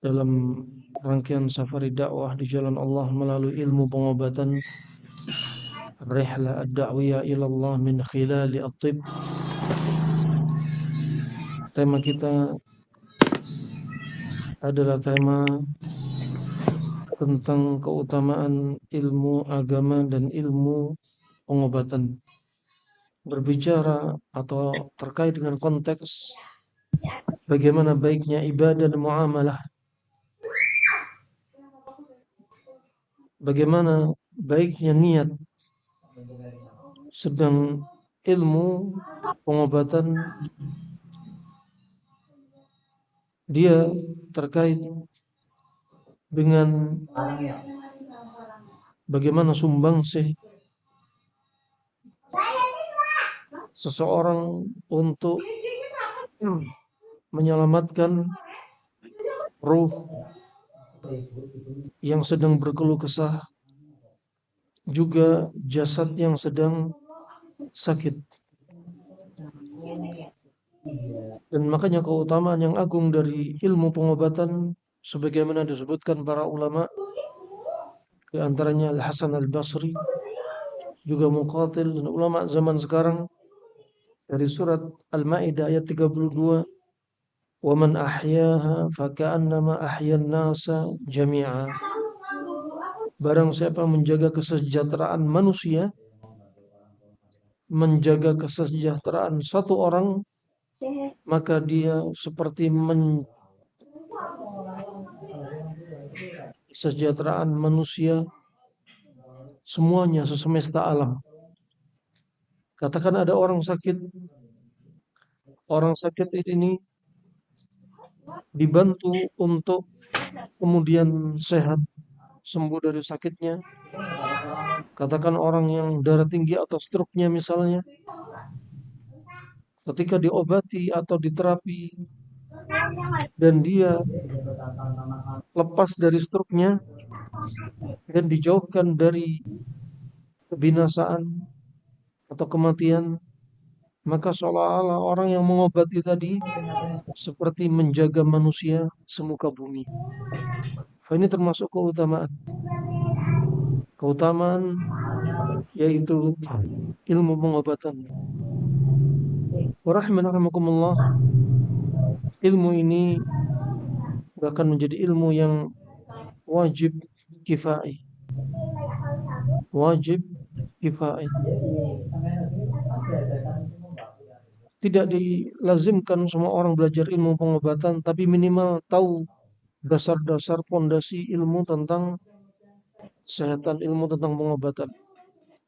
dalam rangkaian safari dakwah di jalan Allah melalui ilmu pengobatan, rihlah ad-da'wiyah ila Allah min khilali at-tib. Tema kita adalah tema tentang keutamaan ilmu agama dan ilmu pengobatan. Berbicara atau terkait dengan konteks bagaimana baiknya ibadah dan muamalah, bagaimana baiknya niat, sedang ilmu pengobatan dia terkait dengan bagaimana sumbangsih seseorang untuk menyelamatkan ruh yang sedang berkeluh kesah, juga jasad yang sedang sakit. Dan makanya keutamaan yang agung dari ilmu pengobatan sebagaimana disebutkan para ulama, di antaranya Al-Hasan Al-Basri, juga Muqatil dan ulama zaman sekarang, dari surat Al-Maidah ayat 32, "Wa man ahyaha faka'annama ahyan nasa jami'a." Barang siapa menjaga kesejahteraan manusia, menjaga kesejahteraan satu orang, maka dia seperti kesejahteraan manusia semuanya sesemesta alam. Katakan ada orang sakit ini dibantu untuk kemudian sehat, sembuh dari sakitnya. Katakan orang yang darah tinggi atau stroke-nya misalnya, ketika diobati atau diterapi dan dia lepas dari stroke-nya dan dijauhkan dari kebinasaan atau kematian, maka seolah-olah orang yang mengobati tadi seperti menjaga manusia semuka bumi. Ini termasuk keutamaan yaitu ilmu pengobatan. Warahmatullahi, ilmu ini bahkan menjadi ilmu yang wajib kifai. Wajib kifai. Tidak dilazimkan semua orang belajar ilmu pengobatan, tapi minimal tahu dasar-dasar fondasi ilmu tentang kesehatan, ilmu tentang pengobatan.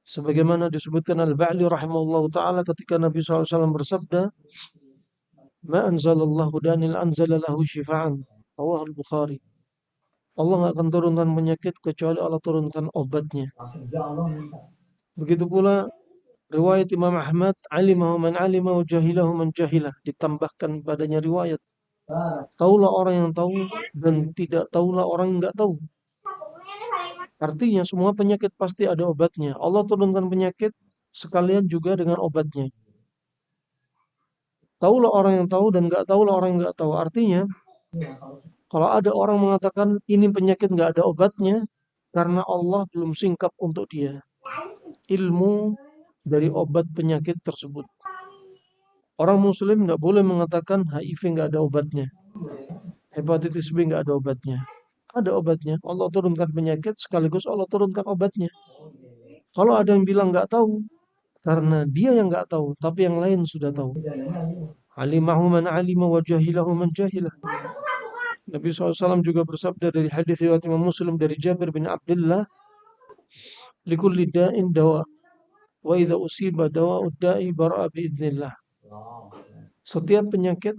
Sebagaimana disebutkan Al-Ba'li rahimahullahu ta'ala ketika Nabi SAW bersabda, "Ma anzalallahu danil anzalalahu syifa'an." Rawahul Bukhari. Allah tidak akan turunkan penyakit kecuali Allah turunkan obatnya. Begitu pula riwayat Imam Ahmad, "Alimahu man alimahu, jahilahu man jahilah." Ditambahkan padanya riwayat, "Taulah orang yang tahu dan tidak taulah orang yang enggak tahu." Artinya semua penyakit pasti ada obatnya. Allah turunkan penyakit sekalian juga dengan obatnya. Taulah orang yang tahu dan enggak taulah orang yang enggak tahu. Artinya kalau ada orang mengatakan ini penyakit enggak ada obatnya, karena Allah belum singkap untuk dia ilmu dari obat penyakit tersebut. Orang muslim enggak boleh mengatakan HIV enggak ada obatnya, hepatitis B enggak ada obatnya. Ada obatnya. Allah turunkan penyakit sekaligus Allah turunkan obatnya. Kalau ada yang bilang enggak tahu, karena dia yang enggak tahu, tapi yang lain sudah tahu. Alimahu man alima wa jahilahu man jahilah. Nabi SAW juga bersabda dari hadis riwayat Imam Muslim dari Jabir bin Abdullah, "Likulli da'in dawa, wa idza usiba dawa'ud da'i bara'a biidznillah." Setiap penyakit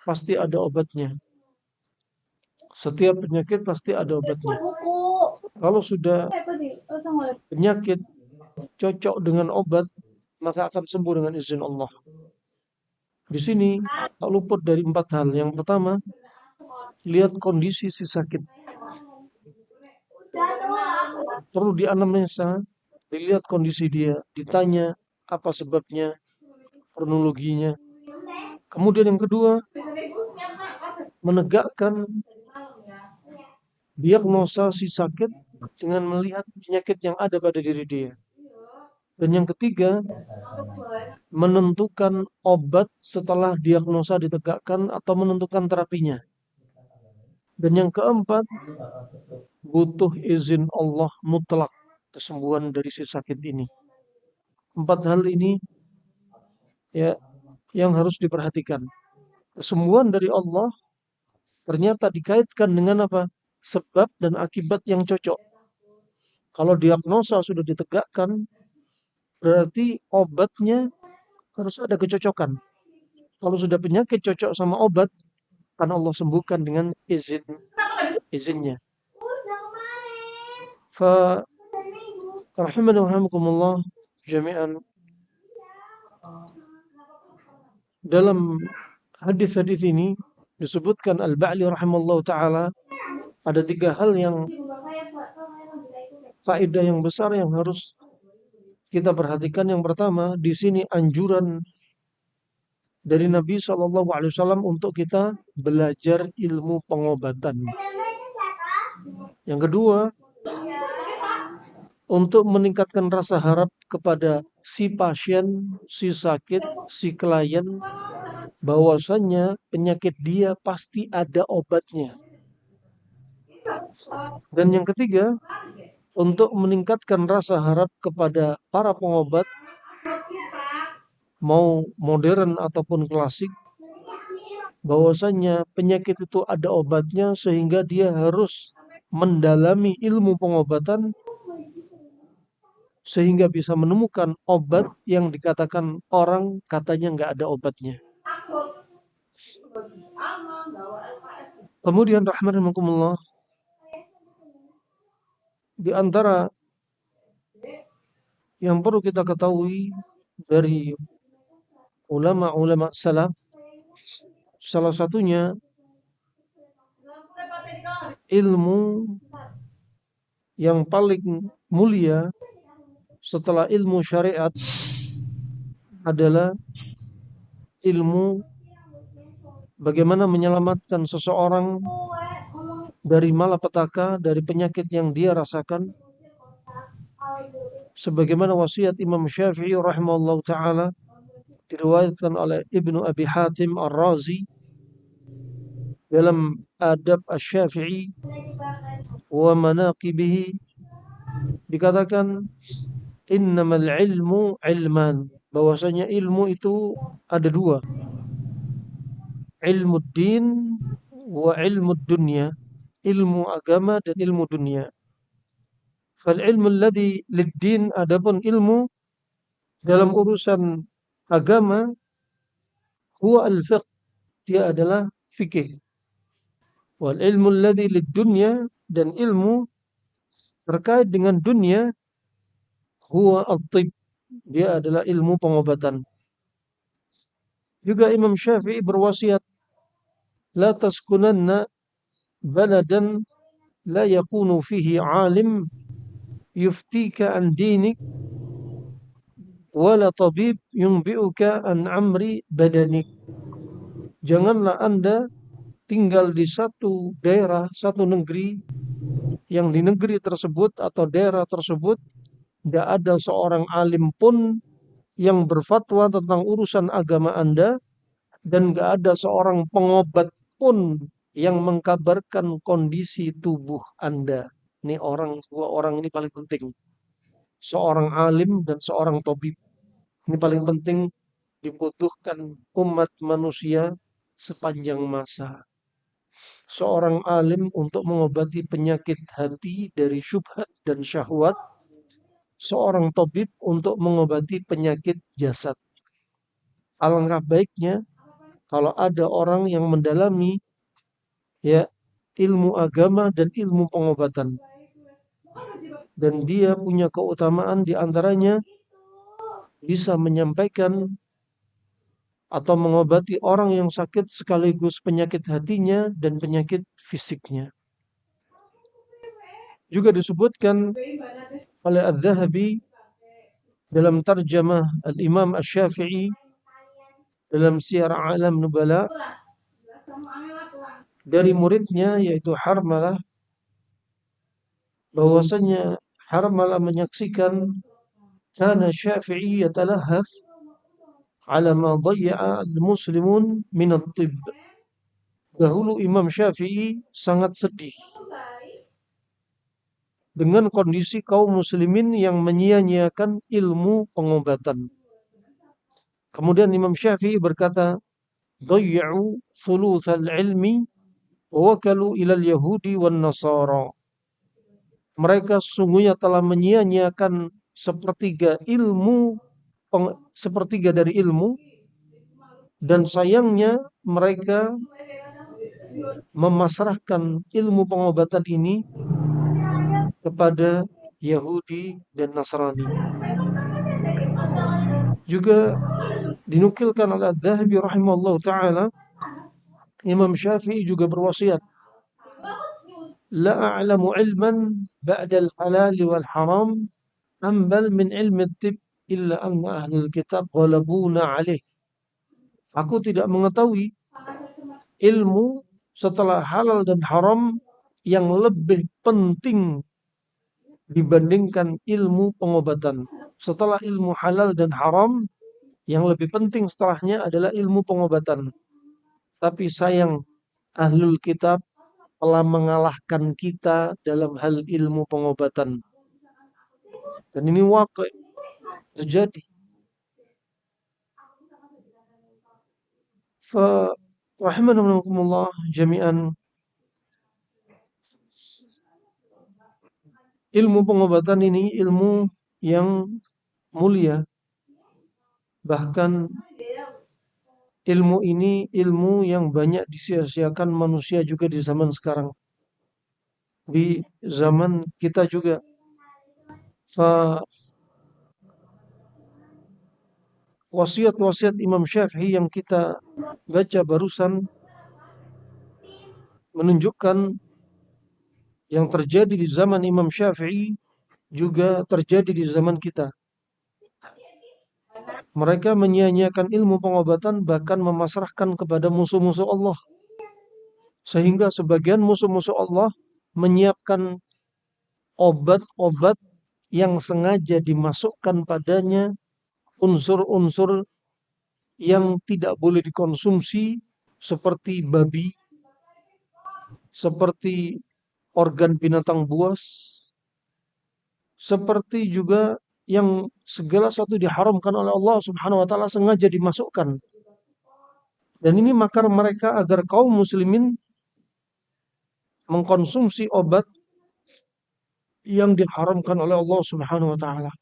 pasti ada obatnya. Setiap penyakit pasti ada obatnya. Kalau sudah penyakit cocok dengan obat, maka akan sembuh dengan izin Allah. Di sini tak luput dari 4 hal. Yang pertama, lihat kondisi si sakit. Perlu dianalisa, dilihat kondisi dia, ditanya apa sebabnya, kronologinya. Kemudian yang kedua, menegakkan diagnosa si sakit dengan melihat penyakit yang ada pada diri dia. Dan yang ketiga, menentukan obat setelah diagnosa ditegakkan atau menentukan terapinya. Dan yang keempat, butuh izin Allah mutlak kesembuhan dari si sakit ini. Empat hal ini ya yang harus diperhatikan. Kesembuhan dari Allah ternyata dikaitkan dengan apa? Sebab dan akibat yang cocok. Kalau diagnosa sudah ditegakkan, berarti obatnya harus ada kecocokan. Kalau sudah penyakit cocok sama obat, kan Allah sembuhkan dengan izinnya. Fa rahimani wa rahimakumullah jami'an. Dalam hadis-hadis ini disebutkan Al-Ba'li rahimallahu taala ada tiga hal yang faedah yang besar yang harus kita perhatikan. Yang pertama, di sini anjuran dari Nabi Shallallahu Alaihi Wasallam untuk kita belajar ilmu pengobatan. Yang kedua, untuk meningkatkan rasa harap kepada si pasien, si sakit, si klien, bahwasannya penyakit dia pasti ada obatnya. Dan yang ketiga, untuk meningkatkan rasa harap kepada para pengobat, mau modern ataupun klasik, bahwasannya penyakit itu ada obatnya sehingga dia harus mendalami ilmu pengobatan sehingga bisa menemukan obat yang dikatakan orang katanya nggak ada obatnya. Kemudian rahmatullah, di antara yang perlu kita ketahui dari ulama-ulama salaf, salah satunya ilmu yang paling mulia setelah ilmu syariat adalah ilmu bagaimana menyelamatkan seseorang dari malapetaka, dari penyakit yang dia rasakan. Sebagaimana wasiat Imam Syafi'i rahimahullah ta'ala diriwayatkan oleh Ibnu Abi Hatim Ar-Razi dalam Adab Asy-Syafi'i wa Manaqibihi, dikatakan innamal ilmu ilman, bahwasanya ilmu itu ada dua, ilmu din wa ilmu dunya, ilmu agama dan ilmu dunia. Fal ilmu alladhi lid-din, adapun ilmu dalam urusan agama, huwa al-fiqh, dia adalah fikih. Wal ilmu alladhi lid-dunya, dan ilmu terkait dengan dunia, huwa at-tib, dia adalah ilmu pengobatan. Juga Imam Syafi'i berwasiat, la taskunanna baladan la yakunu fihi alim yuftika an dinik wala tabib yunbi'uka an amri badanik. Janganlah Anda tinggal di satu daerah, satu negeri, yang di negeri tersebut atau daerah tersebut tidak ada seorang alim pun yang berfatwa tentang urusan agama Anda, dan tidak ada seorang pengobat pun yang mengkabarkan kondisi tubuh Anda. Ini dua orang ini paling penting. Seorang alim dan seorang tabib. Ini paling penting dibutuhkan umat manusia sepanjang masa. Seorang alim untuk mengobati penyakit hati dari syubhat dan syahwat. Seorang tabib untuk mengobati penyakit jasad. Alangkah baiknya kalau ada orang yang mendalami ya ilmu agama dan ilmu pengobatan, dan dia punya keutamaan di antaranya bisa menyampaikan atau mengobati orang yang sakit sekaligus penyakit hatinya dan penyakit fisiknya. Juga disebutkan oleh Adz-Dzahabi dalam tarjamah Al-Imam Asy-Syafi'i dalam Syiar A'lam Nubala dari muridnya yaitu Harmalah, bahwasanya haram malah menyaksikan kana Syafi'i yatalahhaf ala ma dhayya'a al-muslimun min at-tibb. Dahulu Imam Syafi'i sangat sedih dengan kondisi kaum muslimin yang menyia-nyiakan ilmu pengobatan. Kemudian Imam Syafi'i berkata, "Dhayya'u thulutsal ilmi wa wakalu ilal yahudi wan nasara." Mereka sesungguhnya telah menyia-nyiakan sepertiga dari ilmu, dan sayangnya mereka memasrahkan ilmu pengobatan ini kepada Yahudi dan Nasrani. Juga dinukilkan oleh Adz-Dzahabi rahimahullah taala, Imam Syafi'i juga berwasiat, la a'lamu ilman ba'da al-halal wal haram ambal min ilmi at-tibb illa anna ahlul kitab ghalabuna alaih. Aku tidak mengetahui ilmu setelah halal dan haram yang lebih penting dibandingkan ilmu pengobatan. Setelah ilmu halal dan haram, yang lebih penting setelahnya adalah ilmu pengobatan. Tapi sayang, ahlul kitab telah mengalahkan kita dalam hal ilmu pengobatan. Dan ini waqi' terjadi. Fa rahimanallah jami'an, ilmu pengobatan ini ilmu yang mulia. Bahkan ilmu ini ilmu yang banyak disia-siakan manusia juga di zaman sekarang. Di zaman kita juga. Fa wasiat-wasiat Imam Syafi'i yang kita baca barusan menunjukkan yang terjadi di zaman Imam Syafi'i juga terjadi di zaman kita. Mereka menyia-nyiakan ilmu pengobatan, bahkan memasrahkan kepada musuh-musuh Allah. Sehingga sebagian musuh-musuh Allah menyiapkan obat-obat yang sengaja dimasukkan padanya unsur-unsur yang tidak boleh dikonsumsi, seperti babi, seperti organ binatang buas, seperti juga yang segala sesuatu diharamkan oleh Allah Subhanahu wa taala sengaja dimasukkan. Dan ini makar mereka agar kaum muslimin mengkonsumsi obat yang diharamkan oleh Allah Subhanahu wa taala.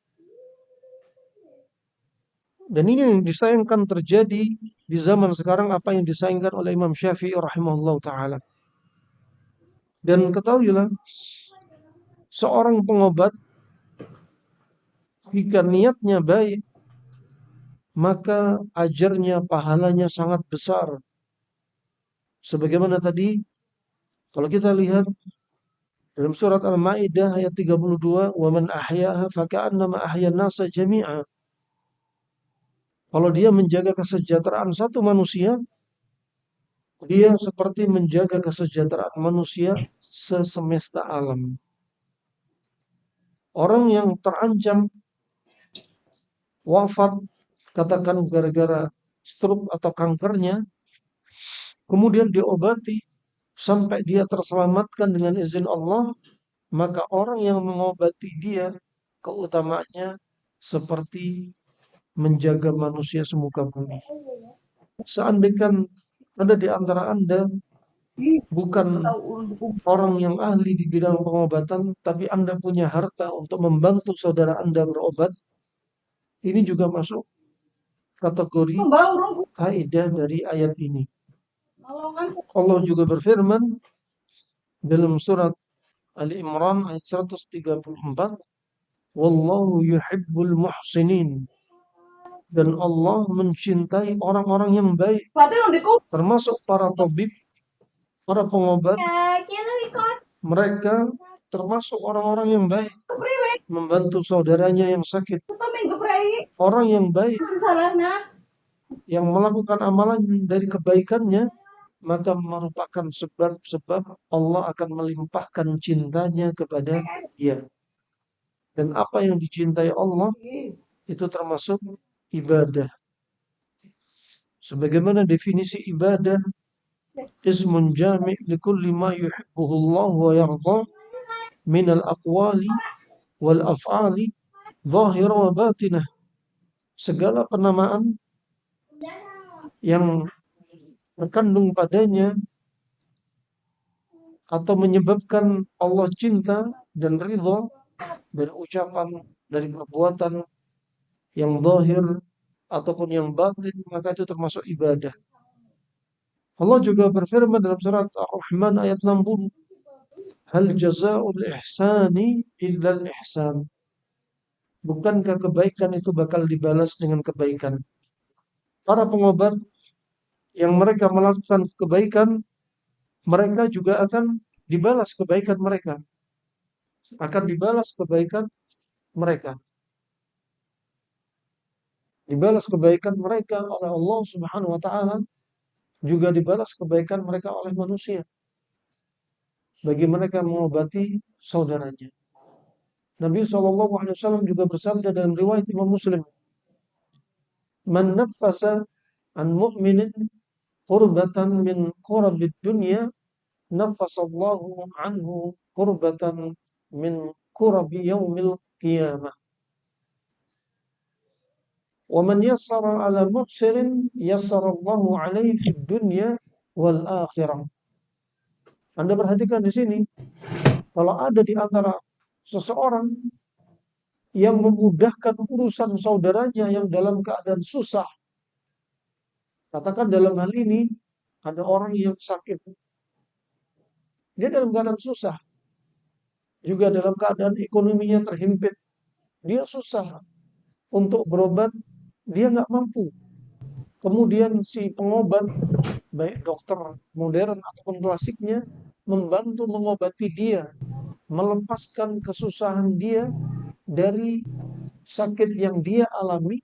Dan ini yang disayangkan terjadi di zaman sekarang, apa yang disayangkan oleh Imam Syafi'i rahimahullah taala. Dan ketahuilah, seorang pengobat jika niatnya baik, maka ajarnya, pahalanya sangat besar. Sebagaimana tadi, kalau kita lihat dalam surat Al-Maidah ayat 32, "Wa man ahyaha faka'annama ahyan nasa jami'a." Kalau dia menjaga kesejahteraan satu manusia, dia seperti menjaga kesejahteraan manusia sesemesta alam. Orang yang terancam wafat, katakan gara-gara stroke atau kankernya, kemudian diobati sampai dia terselamatkan dengan izin Allah, maka orang yang mengobati dia keutamaannya seperti menjaga manusia semuka bumi. Seandainya ada di antara Anda bukan orang yang ahli di bidang pengobatan, tapi Anda punya harta untuk membantu saudara Anda berobat, ini juga masuk kategori kaidah dari ayat ini. Allah juga berfirman dalam surat Ali Imran ayat 134, "Wallahu yuhibbul muhsinin." Dan Allah mencintai orang-orang yang baik, termasuk para tabib, para pengobat. Mereka termasuk orang-orang yang baik, membantu saudaranya yang sakit. Orang yang baik yang melakukan amalan dari kebaikannya, maka merupakan sebab-sebab Allah akan melimpahkan cintanya kepada dia. Dan apa yang dicintai Allah itu termasuk ibadah. Sebagaimana definisi ibadah, ismun jami' likulli ma yuhibbuhu Allah wa yarda min al-aqwali wal af'ali zahira wa batinah. Segala penamaan yang terkandung padanya atau menyebabkan Allah cinta dan ridha dari ucapan, dari perbuatan yang zahir ataupun yang batin, maka itu termasuk ibadah. Allah juga berfirman dalam surat Ar-Rahman ayat 60, hal jazaa'ul ihsani illa al-ihsan. Bukankah kebaikan itu bakal dibalas dengan kebaikan? Para pengobat yang mereka melakukan kebaikan, mereka juga akan dibalas kebaikan mereka. Akan dibalas kebaikan mereka. Dibalas kebaikan mereka oleh Allah Subhanahu wa taala, juga dibalas kebaikan mereka oleh manusia bagi mereka yang mengobati saudaranya. Nabi SAW juga bersabda dalam riwayat Imam Muslim, "Man naffasa an mu'minin qurbatan min qurabid dunya, naffasallahu anhu qurbatan min qurabi yaumil qiyamah. Wa man yassara ala muhsirin yassarallahu alaihi fid dunya wal akhirah." Anda perhatikan di sini, kalau ada di antara seseorang yang memudahkan urusan saudaranya yang dalam keadaan susah, katakan dalam hal ini ada orang yang sakit, dia dalam keadaan susah, juga dalam keadaan ekonominya terhimpit, dia susah untuk berobat, dia nggak mampu. Kemudian si pengobat, baik dokter modern ataupun klasiknya, membantu mengobati dia, melepaskan kesusahan dia dari sakit yang dia alami,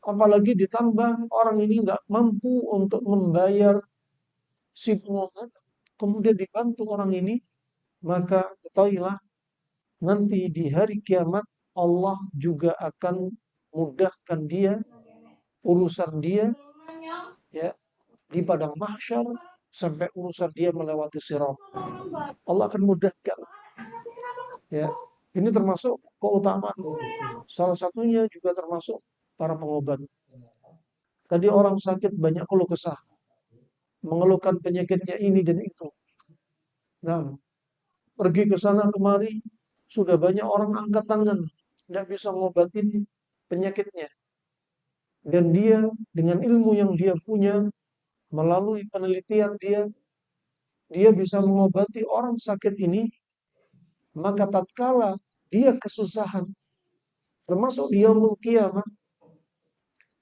apalagi ditambah orang ini nggak mampu untuk membayar si pengobat, kemudian dibantu orang ini, maka ketahuilah nanti di hari kiamat Allah juga akan mudahkan dia, urusan dia, ya, di padang mahsyar sampai urusan dia melewati sirat. Allah akan mudahkan, ya. Ini termasuk keutamaan. Salah satunya juga termasuk para pengobat. Tadi orang sakit banyak keluh kesah, mengeluhkan penyakitnya ini dan itu. Nah, pergi ke sana kemari, sudah banyak orang angkat tangan, tidak bisa mengobatin penyakitnya. Dan dia dengan ilmu yang dia punya, melalui penelitian dia bisa mengobati orang sakit ini, maka tatkala dia kesusahan, termasuk dia yaumul qiyamah,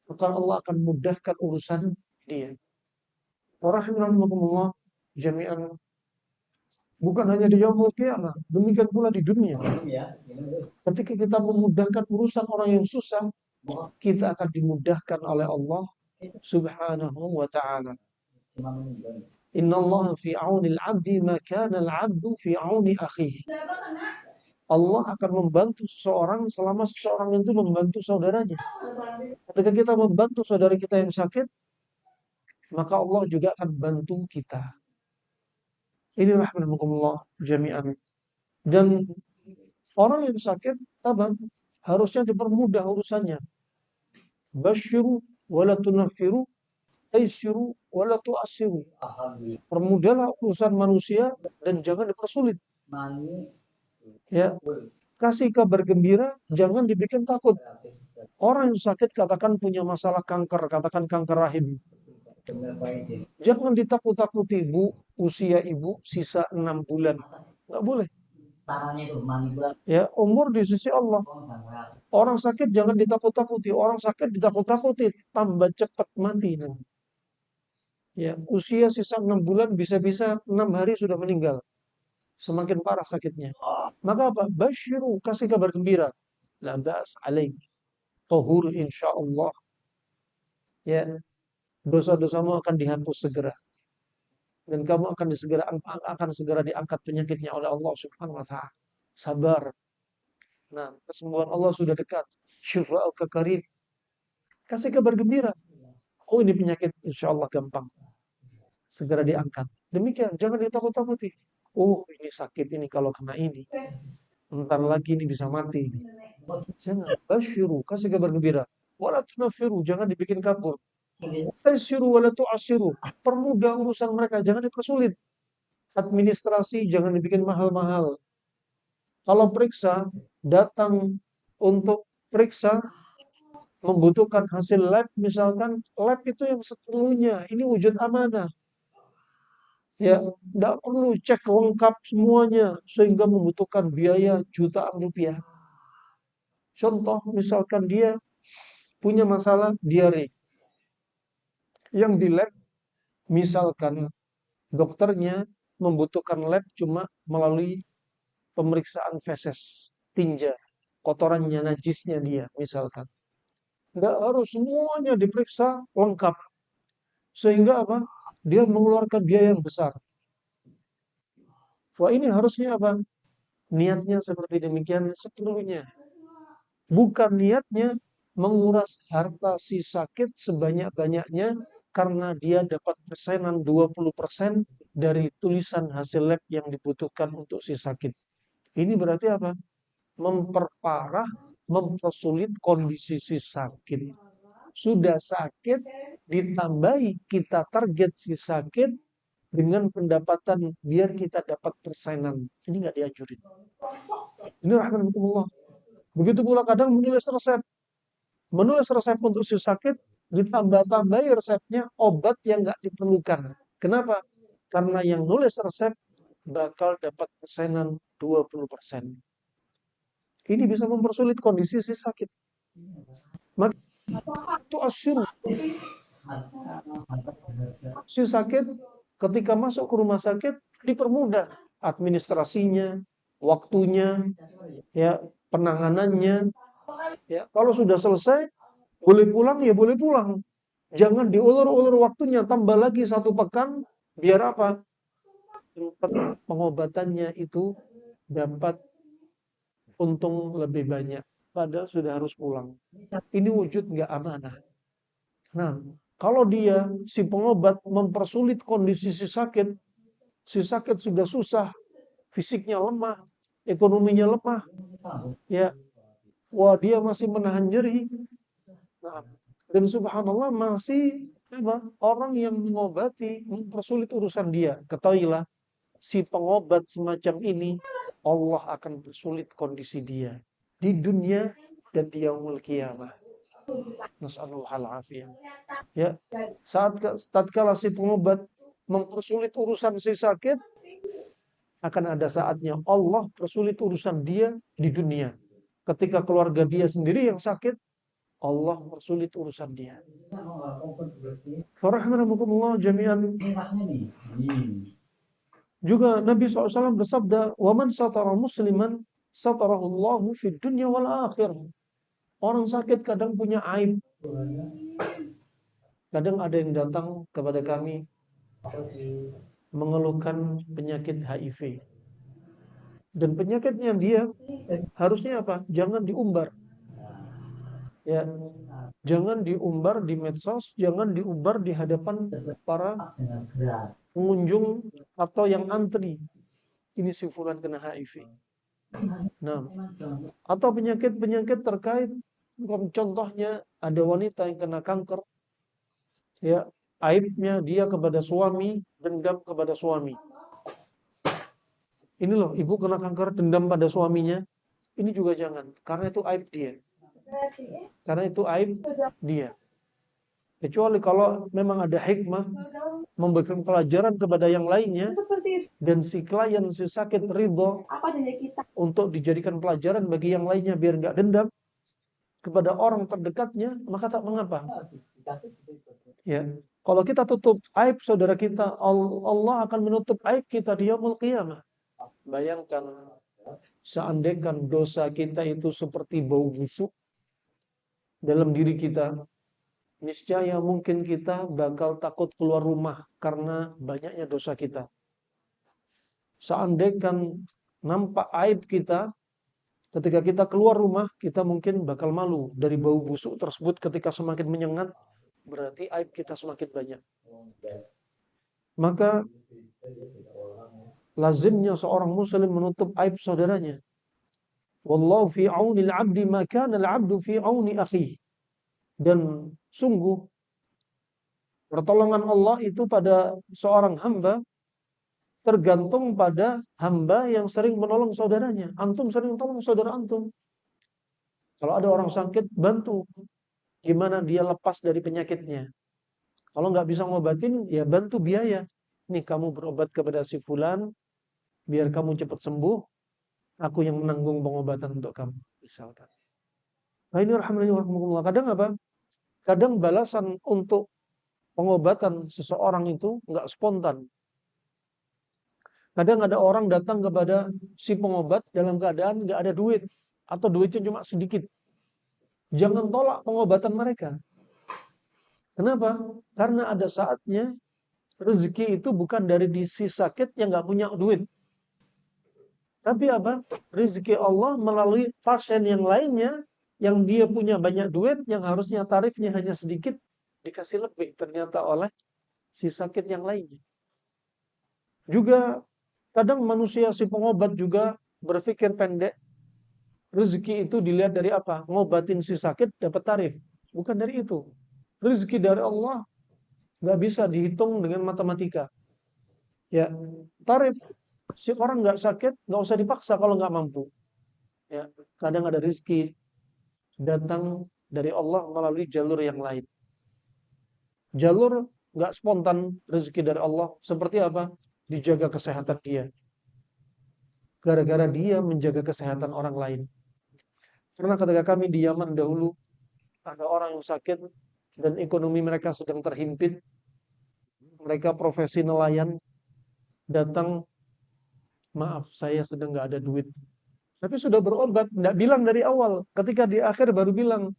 maka Allah akan mudahkan urusan dia. Rahimakumullah jami'an. Bukan hanya di yaumul qiyamah, demikian pula di dunia. Ketika kita memudahkan urusan orang yang susah, kita akan dimudahkan oleh Allah Subhanahu wa ta'ala. Inna Allah fi auni al-'abdi ma kana al-'abdu fi auni akhihi. Allah akan membantu seseorang selama seseorang itu membantu saudaranya. Ketika kita membantu saudara kita yang sakit, maka Allah juga akan bantu kita. Ini rahmatullah jami'an. Dan orang yang sakit, apa? Harusnya dipermudah urusannya. Basyiru wala tunaffiru, taisiru wala tu'assiru. Permudahlah urusan manusia dan jangan dipersulit. Ya, kasih kabar gembira, jangan dibikin takut. Orang yang sakit katakan punya masalah kanker, katakan kanker rahim. Jangan ditakut-takuti, Bu, usia ibu sisa 6 bulan. Nggak boleh. Ya, umur di sisi Allah. Orang sakit jangan ditakut-takuti. Orang sakit ditakut-takuti, tambah cepat mati. Ya, usia sisa 6 bulan bisa-bisa 6 hari sudah meninggal. Semakin parah sakitnya. Maka apa? Basyiru, kasih kabar gembira. La ba's alaik. Tahur insyaallah. Ya, dosa-dosamu akan dihapus segera. dan kamu akan segera diangkat penyakitnya oleh Allah Subhanahu wa taala. Sabar. Nah, kesembuhan Allah sudah dekat. Syifa'uka qarib. Kasih kabar gembira. Oh, ini penyakit insya Allah gampang. Segera diangkat. Demikian, jangan ditakut-takuti. Oh, ini sakit ini kalau kena ini. Bentar lagi ini bisa mati. Jangan. Basyiru, kasih kabar gembira. Wala tunafiru, jangan dibikin kabur. Tasiru wala tu'asiru. Permudah urusan mereka, jangan dipersulit. Administrasi jangan dibikin mahal-mahal. Kalau periksa, datang untuk periksa, membutuhkan hasil lab, misalkan lab itu yang sepenuhnya. Ini wujud amanah. Ya, tidak perlu cek lengkap semuanya sehingga membutuhkan biaya jutaan rupiah. Contoh, misalkan dia punya masalah diare. Yang di lab, misalkan dokternya membutuhkan lab cuma melalui pemeriksaan feses, tinja, kotorannya, najisnya dia, misalkan. Tidak harus semuanya diperiksa lengkap. Sehingga apa? Dia mengeluarkan biaya yang besar. Wah, ini harusnya apa? Niatnya seperti demikian sepenuhnya. Bukan niatnya menguras harta si sakit sebanyak-banyaknya karena dia dapat persenan 20% dari tulisan hasil lab yang dibutuhkan untuk si sakit. Ini berarti apa? Memperparah, mempersulit kondisi si sakit. Sudah sakit, ditambahi kita target si sakit dengan pendapatan biar kita dapat persenan. Ini nggak dianjurin. Ini rahmatullah. Begitu pula kadang menulis resep. Menulis resep untuk si sakit, ditambah-tambahi resepnya obat yang nggak diperlukan. Kenapa? Karena yang nulis resep bakal dapat persenan 20%. Ini bisa mempersulit kondisi si sakit. Maka itu asyur. Si sakit ketika masuk ke rumah sakit dipermudah administrasinya, waktunya, ya, penanganannya. Ya, kalau sudah selesai, boleh pulang ya boleh pulang. Jangan diulur-ulur waktunya, tambah lagi 1 pekan, biar apa? Pengobatannya itu dapat untung lebih banyak. Padahal sudah harus pulang. Ini wujud nggak amanah. Nah, kalau dia, si pengobat mempersulit kondisi si sakit sudah susah, fisiknya lemah, ekonominya lemah, ya, wah dia masih menahan nyeri. Nah, dan subhanallah masih apa? Orang yang mengobati mempersulit urusan dia. Ketahuilah, si pengobat semacam ini Allah akan persulit kondisi dia di dunia dan di yaumul qiyamah. Nasallahu alaihi. Ya, tatkala si pengobat mempersulit urusan si sakit, akan ada saatnya Allah persulit urusan dia di dunia. Ketika keluarga dia sendiri yang sakit, Allah persulit urusan dia. Farahmanakumullah jami'an. Juga Nabi SAW bersabda, "Waman satara musliman satarahullahu fid dunya wal akhirah." Orang sakit kadang punya aib. Kadang ada yang datang kepada kami mengeluhkan penyakit HIV. Dan penyakitnya dia harusnya apa? Jangan diumbar. Ya, jangan diumbar di medsos, jangan diumbar di hadapan para pengunjung atau yang antri. Ini si fulan kena HIV. Nah, atau penyakit-penyakit terkait, contohnya ada wanita yang kena kanker, ya, aibnya dia kepada suami, dendam kepada suami. Ini loh, ibu kena kanker, dendam pada suaminya. Ini juga jangan, karena itu aib dia. Karena itu aib dia. Kecuali kalau memang ada hikmah memberikan pelajaran kepada yang lainnya dan si klien, si sakit ridho untuk dijadikan pelajaran bagi yang lainnya biar nggak dendam kepada orang terdekatnya, maka tak mengapa. Ya, kalau kita tutup aib saudara kita, Allah akan menutup aib kita di yaumul qiyamah. Bayangkan, seandainya dosa kita itu seperti bau busuk dalam diri kita, niscaya mungkin kita bakal takut keluar rumah karena banyaknya dosa kita. Seandainya nampak aib kita, ketika kita keluar rumah, kita mungkin bakal malu dari bau busuk tersebut. Ketika semakin menyengat, berarti aib kita semakin banyak. Maka lazimnya seorang muslim menutup aib saudaranya. Wallahu fi auni al-'abdi ma kana al-'abdu fi auni akhihi. Dan sungguh pertolongan Allah itu pada seorang hamba tergantung pada hamba yang sering menolong saudaranya. Antum sering tolong saudara antum. Kalau ada orang sakit, bantu. Gimana dia lepas dari penyakitnya. Kalau nggak bisa ngobatin, ya bantu biaya. Nih kamu berobat kepada si fulan, biar kamu cepat sembuh. Aku yang menanggung pengobatan untuk kamu. Misalkan. Nah ini alhamdulillah. Kadang apa? Kadang balasan untuk pengobatan seseorang itu nggak spontan. Kadang ada orang datang kepada si pengobat dalam keadaan nggak ada duit. Atau duitnya cuma sedikit. Jangan tolak pengobatan mereka. Kenapa? Karena ada saatnya rezeki itu bukan dari si sakit yang nggak punya duit. Tapi apa? Rezeki Allah melalui pasien yang lainnya yang dia punya banyak duit, yang harusnya tarifnya hanya sedikit, dikasih lebih ternyata oleh si sakit yang lainnya. Juga kadang manusia si pengobat juga berpikir pendek. Rezeki itu dilihat dari apa? Ngobatin si sakit dapat tarif. Bukan dari itu. Rezeki dari Allah nggak bisa dihitung dengan matematika. Ya, tarif si orang nggak sakit nggak usah dipaksa kalau nggak mampu. Ya, kadang ada rezeki datang dari Allah melalui jalur yang lain. Jalur nggak spontan rezeki dari Allah seperti apa? Dijaga kesehatan dia. Gara-gara dia menjaga kesehatan orang lain. Karena ketika kami di Yaman dahulu ada orang yang sakit dan ekonomi mereka sedang terhimpit. Mereka profesi nelayan, datang, maaf saya sedang nggak ada duit. Tapi sudah berobat, nggak bilang dari awal. Ketika di akhir baru bilang,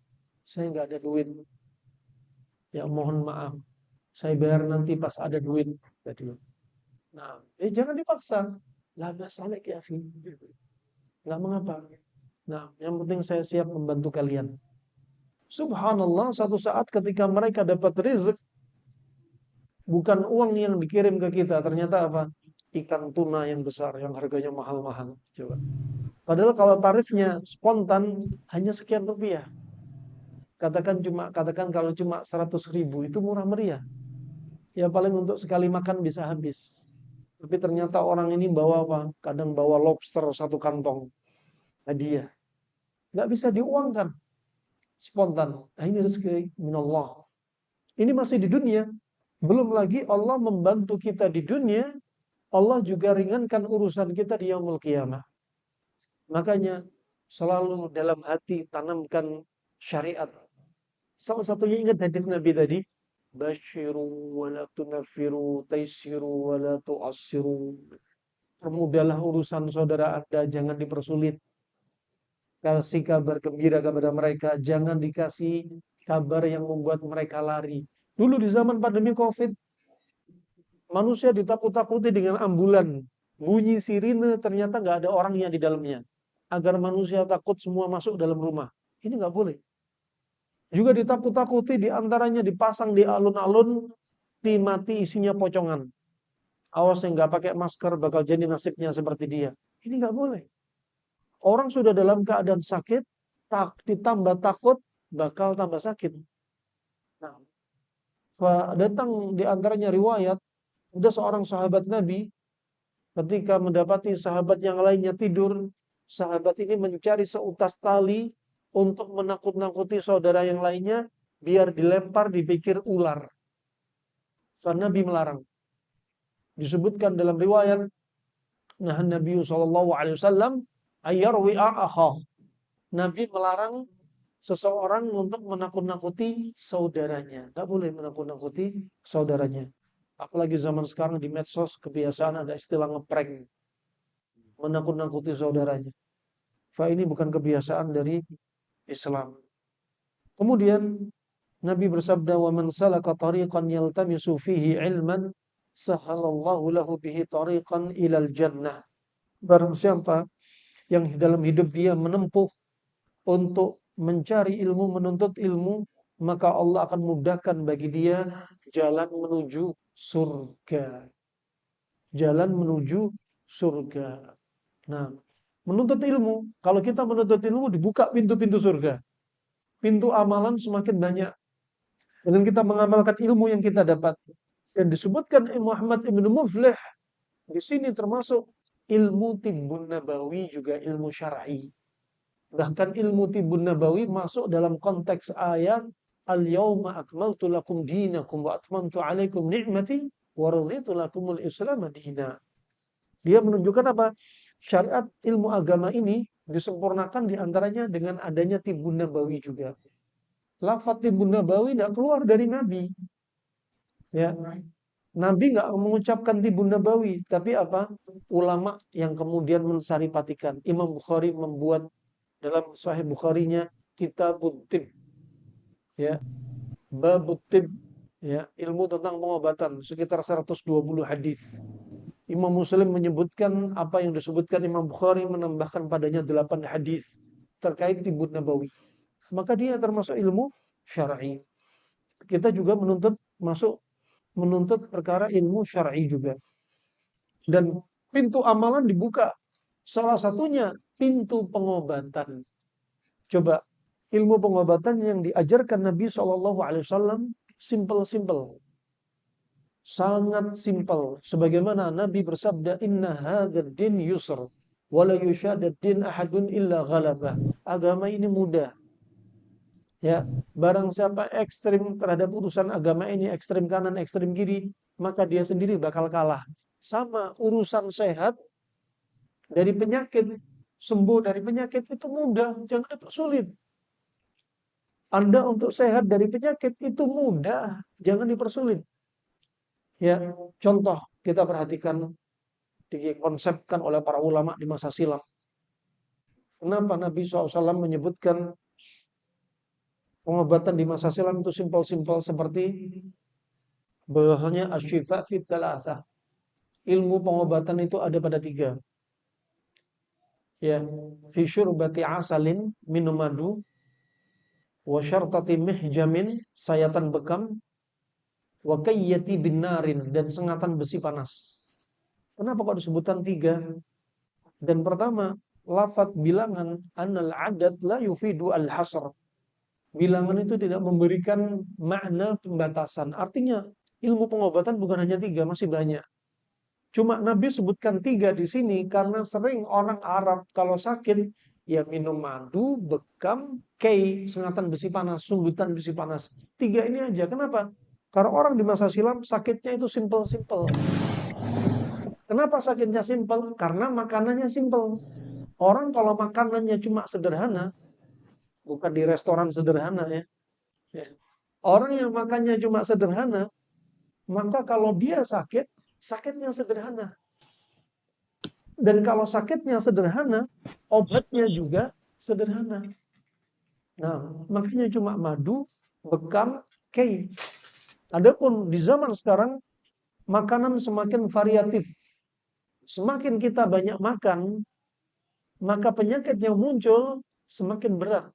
saya nggak ada duit. Ya mohon maaf, saya bayar nanti pas ada duit. Jadi, nah, jangan dipaksa. Lah masalah ya, nggak mengapa. Nah, yang penting saya siap membantu kalian. Subhanallah, satu saat ketika mereka dapat rezeki, bukan uang yang dikirim ke kita, ternyata apa? Ikan tuna yang besar, yang harganya mahal-mahal. Coba. Padahal kalau tarifnya spontan hanya sekian rupiah. Katakan kalau cuma 100.000 itu murah meriah. Ya paling untuk sekali makan bisa habis. Tapi ternyata orang ini bawa apa? Kadang bawa lobster satu kantong hadiah. Nggak bisa diuangkan spontan. Nah, ini rezeki minallah. Ini masih di dunia. Belum lagi Allah membantu kita di dunia. Allah juga ringankan urusan kita di yaumul qiyamah. Makanya selalu dalam hati tanamkan syariat. Salah satunya ingat hadis Nabi tadi, basyiru wa la tunaffiru, taysiru wa la tu'assiru. Permudahlah urusan saudara Anda, jangan dipersulit. Kasih kabar gembira kepada mereka, jangan dikasih kabar yang membuat mereka lari. Dulu di zaman pandemi Covid, manusia ditakut-takuti dengan ambulan. Bunyi sirine ternyata nggak ada orangnya di dalamnya. Agar manusia takut semua masuk dalam rumah. Ini nggak boleh. Juga ditakut-takuti diantaranya dipasang di alun-alun, mati isinya pocongan. Awas yang nggak pakai masker bakal jadi nasibnya seperti dia. Ini nggak boleh. Orang sudah dalam keadaan sakit, ditambah takut, bakal tambah sakit. Nah, datang di antaranya riwayat, ada seorang sahabat Nabi, ketika mendapati sahabat yang lainnya tidur, sahabat ini mencari seutas tali untuk menakut-nakuti saudara yang lainnya, biar dilempar dipikir ular. Nabi melarang. Disebutkan dalam riwayat, nah Nabi SAW ayyarwi'a akhah. Nabi melarang seseorang untuk menakut-nakuti saudaranya. Tak boleh menakut-nakuti saudaranya. Apalagi zaman sekarang di medsos kebiasaan ada istilah ngeprank. Menakut-nakuti saudaranya. Ini bukan kebiasaan dari Islam. Kemudian Nabi bersabda, "Wa man salaka tariqan yaltamisu fihi ilman, sahalallahu lahu bihi tariqan ilal jannah." Barang siapa yang dalam hidup dia menempuh untuk mencari ilmu, menuntut ilmu, maka Allah akan mudahkan bagi dia jalan menuju surga. Jalan menuju surga. Nah, menuntut ilmu, kalau kita menuntut ilmu dibuka pintu-pintu surga. Pintu amalan semakin banyak. Dengan kita mengamalkan ilmu yang kita dapat. Dan disebutkan Muhammad ibn Muflih di sini termasuk ilmu tibbun nabawi, juga ilmu syar'i. Bahkan ilmu tibbun nabawi masuk dalam konteks ayat al-yawma akmaltu lakum dinakum wa atmamtu alaikum ni'mati wa raditu lakumul islam dina. Dia menunjukkan apa? Syariat ilmu agama ini disempurnakan diantaranya dengan adanya tibbun nabawi juga. Lafaz tibbun nabawi tidak keluar dari Nabi. Ya, Nabi nggak mengucapkan tibbun nabawi, tapi apa? Ulama yang kemudian mensaripatikan. Imam Bukhari membuat dalam Sahih Bukharinya Kitabut Tib, ya, Babut Tib, ya, ilmu tentang pengobatan sekitar 120 hadis. Imam Muslim menyebutkan apa yang disebutkan Imam Bukhari, menambahkan padanya 8 hadis terkait tibbun nabawi. Maka dia termasuk ilmu syar'i. Kita juga menuntut perkara ilmu syar'i juga. Dan pintu amalan dibuka. Salah satunya pintu pengobatan. Coba, ilmu pengobatan yang diajarkan Nabi SAW simple-simple. Sangat simpel. Sebagaimana Nabi bersabda, "Inna hadzal din yusr, wa la yushadad din ahadun illa ghalabah." Agama ini mudah. Ya, barang siapa ekstrim terhadap urusan agama ini, ekstrim kanan, ekstrim kiri, maka dia sendiri bakal kalah. Sama urusan sehat dari penyakit, sembuh dari penyakit itu mudah, jangan dipersulit. Anda untuk sehat dari penyakit itu mudah, jangan dipersulit. Ya, contoh kita perhatikan dikonsepkan oleh para ulama di masa silam. Kenapa Nabi SAW menyebutkan pengobatan di masa silam itu simpel-simpel seperti bahwasanya asyifa fit thalathah. Ilmu pengobatan itu ada pada 3. Ya, fi syurbati asalin, minum madu, wa syartati mihjamin, sayatan bekam, wa kayyati binarin, dan sengatan besi panas. Kenapa kok disebutkan 3? Dan pertama, lafaz bilangan annal adad la yufidu al-hasr. Bilangan itu tidak memberikan makna pembatasan. Artinya ilmu pengobatan bukan hanya 3, masih banyak. Cuma Nabi sebutkan 3 di sini karena sering orang Arab kalau sakit ya minum madu, bekam, sengatan besi panas, sumbutan besi panas. 3 ini aja. Kenapa? Karena orang di masa silam sakitnya itu simple-simple. Kenapa sakitnya simple? Karena makanannya simple. Orang kalau makanannya cuma sederhana, bukan di restoran sederhana ya. Ya. Orang yang makannya cuma sederhana, maka kalau dia sakit, sakitnya sederhana. Dan kalau sakitnya sederhana, obatnya juga sederhana. Nah, makanya cuma madu, bekam, kei. Adapun di zaman sekarang, makanan semakin variatif. Semakin kita banyak makan, maka penyakit yang muncul semakin berat.